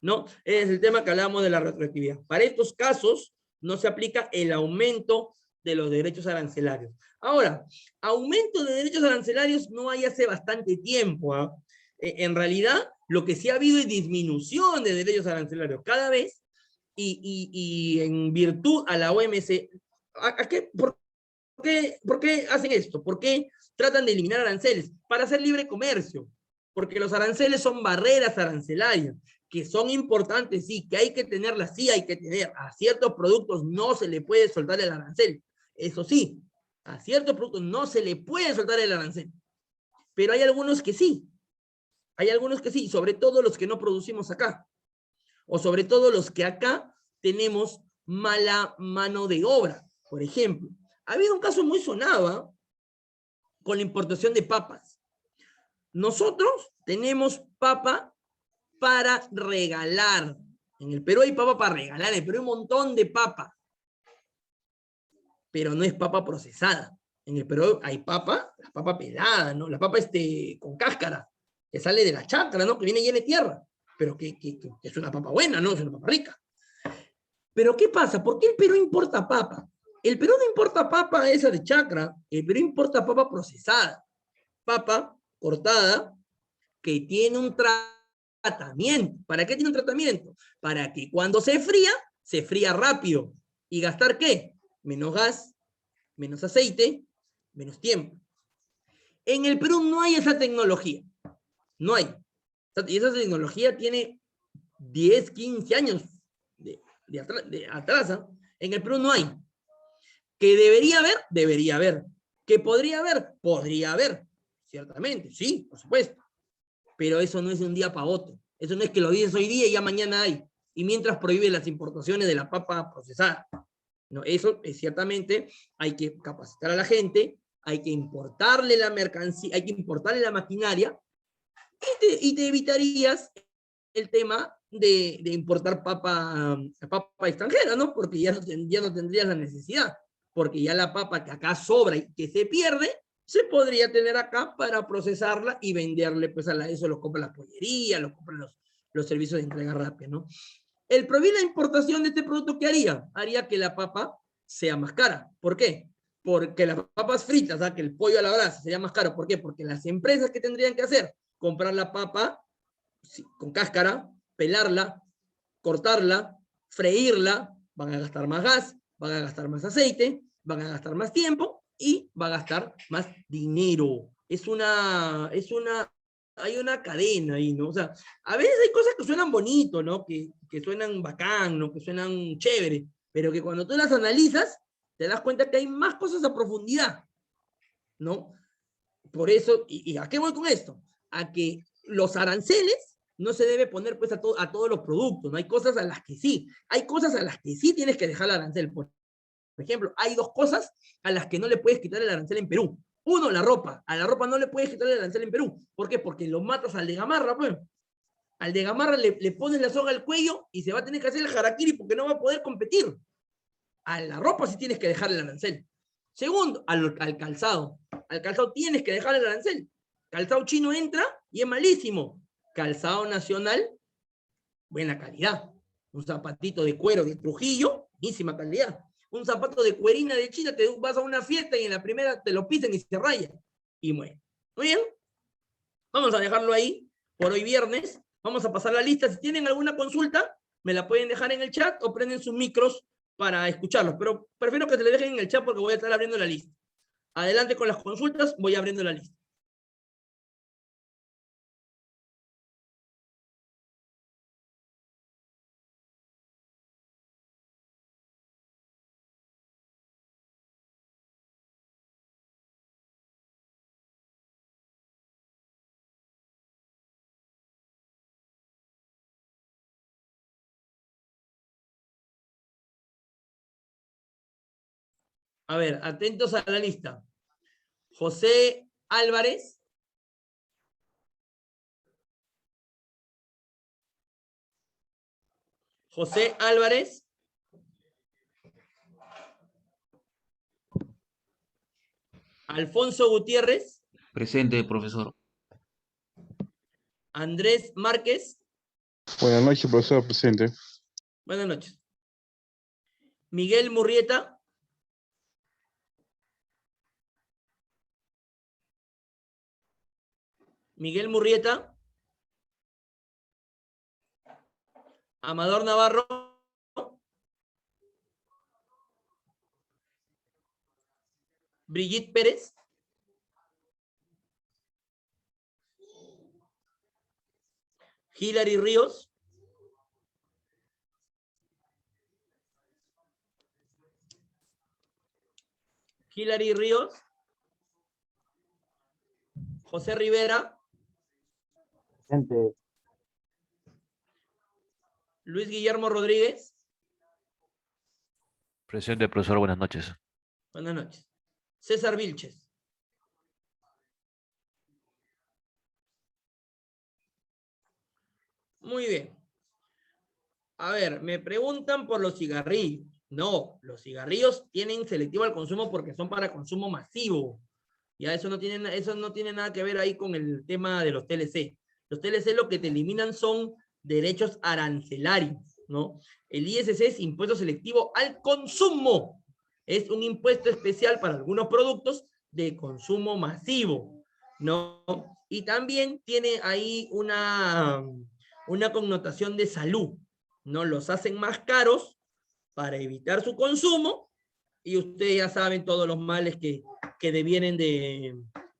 ¿no? Es el tema que hablamos de la retroactividad. Para estos casos no se aplica el aumento de los derechos arancelarios. Ahora, aumento de derechos arancelarios no hay hace bastante tiempo, ¿eh? En realidad, lo que sí ha habido es disminución de derechos arancelarios cada vez, y en virtud a la OMC. ¿Por qué hacen esto? ¿Por qué tratan de eliminar aranceles? Para hacer libre comercio, porque los aranceles son barreras arancelarias, que son importantes, sí, que hay que tenerlas, sí hay que tener. A ciertos productos no se le puede soltar el arancel, eso sí, a ciertos productos no se le puede soltar el arancel, pero hay algunos que sí, sobre todo los que no producimos acá, o sobre todo los que acá tenemos mala mano de obra. Por ejemplo, ha habido un caso muy sonado, ¿eh?, con la importación de papas. Nosotros tenemos papa para regalar. En el Perú hay papa para regalar, en el Perú hay un montón de papa, pero no es papa procesada. En el Perú hay papa, la papa pelada, ¿no? La papa con cáscara, que sale de la chacra, ¿no? Que viene llena de tierra, pero que es una papa buena, ¿no? Es una papa rica. Pero ¿qué pasa? ¿Por qué el Perú importa papa? El Perú no importa papa esa de chacra, el Perú importa papa procesada, papa cortada, que tiene un tratamiento. ¿Para qué tiene un tratamiento? Para que cuando se fría rápido. ¿Y gastar qué? Menos gas, menos aceite, menos tiempo. En el Perú no hay esa tecnología. No hay. Y esa tecnología tiene 10, 15 años de atrás. En el Perú no hay. ¿Que debería haber? Debería haber. ¿Que podría haber? Podría haber. Ciertamente, sí, por supuesto. Pero eso no es de un día para otro. Eso no es que lo dices hoy día y ya mañana hay. Y mientras prohíbe las importaciones de la papa procesada. No, eso es ciertamente, hay que capacitar a la gente, hay que importarle la mercancía, hay que importarle la maquinaria, y te evitarías el tema de importar papa extranjera, ¿no? Porque ya no tendrías la necesidad, porque ya la papa que acá sobra y que se pierde, se podría tener acá para procesarla y venderle, pues eso lo compran las pollerías, lo compran los servicios de entrega rápida, ¿no? El prohibir la importación de este producto, ¿qué haría? Haría que la papa sea más cara. ¿Por qué? Porque las papas fritas, ¿sabes? Que el pollo a la brasa sería más caro. ¿Por qué? Porque las empresas que tendrían que hacer, comprar la papa con cáscara, pelarla, cortarla, freírla, van a gastar más gas, van a gastar más aceite, van a gastar más tiempo y va a gastar más dinero. Hay una cadena ahí, ¿no? O sea, a veces hay cosas que suenan bonito, ¿no? Que suenan bacán, ¿no? Que suenan chévere, pero que cuando tú las analizas, te das cuenta que hay más cosas a profundidad, ¿no? Por eso, ¿y a qué voy con esto? a que los aranceles no se debe poner pues a todos los productos, ¿no? Hay cosas a las que sí, tienes que dejar el arancel. Por ejemplo, hay dos cosas a las que no le puedes quitar el arancel en Perú. Uno, la ropa. A la ropa no le puedes quitar el arancel en Perú. ¿Por qué? Porque lo matas al de gamarra, pues. Al de gamarra le pones la soga al cuello y se va a tener que hacer el harakiri porque no va a poder competir. A la ropa sí tienes que dejarle el arancel. Segundo, al calzado. Al calzado tienes que dejarle el arancel. Calzado chino entra y es malísimo. Calzado nacional, buena calidad. Un zapatito de cuero de Trujillo, buenísima calidad. Un zapato de cuerina de China, te vas a una fiesta y en la primera te lo pisen y se raya. Y muere. ¿Muy bien? Vamos a dejarlo ahí por hoy viernes. Vamos a pasar la lista. Si tienen alguna consulta, me la pueden dejar en el chat o prenden sus micros para escucharlos. Pero prefiero que se le dejen en el chat porque voy a estar abriendo la lista. Adelante con las consultas, voy abriendo la lista. A ver, atentos a la lista. José Álvarez. José Álvarez. Alfonso Gutiérrez. Presente, profesor. Andrés Márquez. Buenas noches, profesor, presente. Buenas noches. Miguel Murrieta. Miguel Murrieta. Amador Navarro. Brigitte Pérez. Hilary Ríos. Hilary Ríos. José Rivera. Presente. Luis Guillermo Rodríguez. Presente, profesor, buenas noches. Buenas noches. César Vilches. Muy bien. A ver, me preguntan por los cigarrillos. No, los cigarrillos tienen selectivo al consumo porque son para consumo masivo. Ya eso no tiene nada que ver ahí con el tema de los TLC. Los TLC lo que te eliminan son derechos arancelarios, ¿no? El ISC es impuesto selectivo al consumo. Es un impuesto especial para algunos productos de consumo masivo, ¿no? Y también tiene ahí una connotación de salud, ¿no? Los hacen más caros para evitar su consumo y ustedes ya saben todos los males que devienen de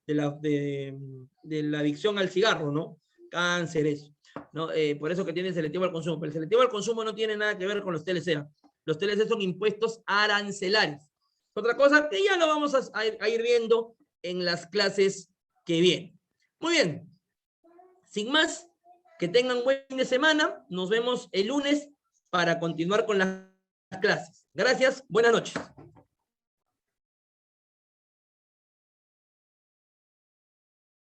la adicción al cigarro, ¿no? Cáncer, eso, ¿no? Por eso que tiene selectivo al consumo. Pero el selectivo al consumo no tiene nada que ver con los TLC. Los TLC son impuestos arancelarios. Otra cosa que ya lo vamos a ir viendo en las clases que vienen. Muy bien. Sin más, que tengan buen fin de semana. Nos vemos el lunes para continuar con las clases. Gracias. Buenas noches.